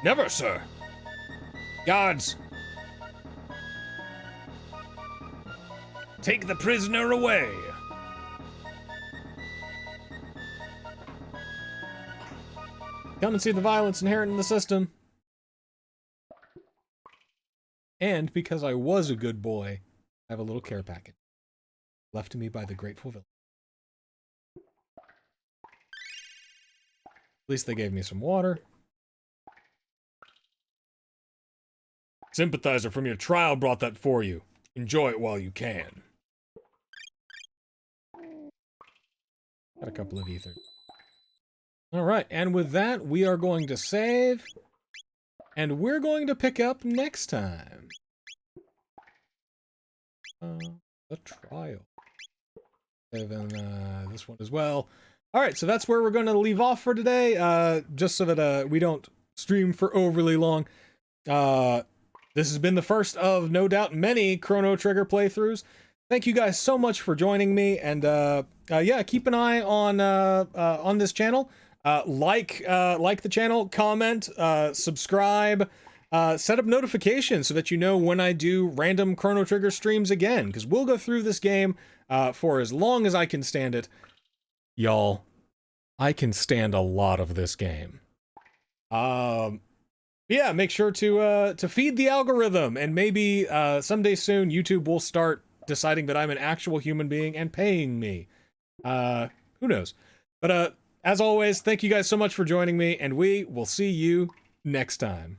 Never, sir. Guards! Take the prisoner away! Come and see the violence inherent in the system. And because I was a good boy, I have a little care packet left to me by the grateful village. At least they gave me some water. Sympathizer from your trial brought that for you. Enjoy it while you can. Got a couple of ethers. Alright, and with that, we are going to save. And we're going to pick up next time. The trial. And then this one as well. Alright, so that's where we're going to leave off for today. Just so that we don't stream for overly long. This has been the first of, no doubt, many Chrono Trigger playthroughs. Thank you guys so much for joining me. And yeah, keep an eye on this channel. Like the channel, comment, subscribe, set up notifications so that you know when I do random Chrono Trigger streams again, because we'll go through this game for as long as I can stand it. Y'all, I can stand a lot of this game. Yeah, make sure to feed the algorithm, and maybe someday soon YouTube will start deciding that I'm an actual human being and paying me. Who knows? But as always, thank you guys so much for joining me, and we will see you next time.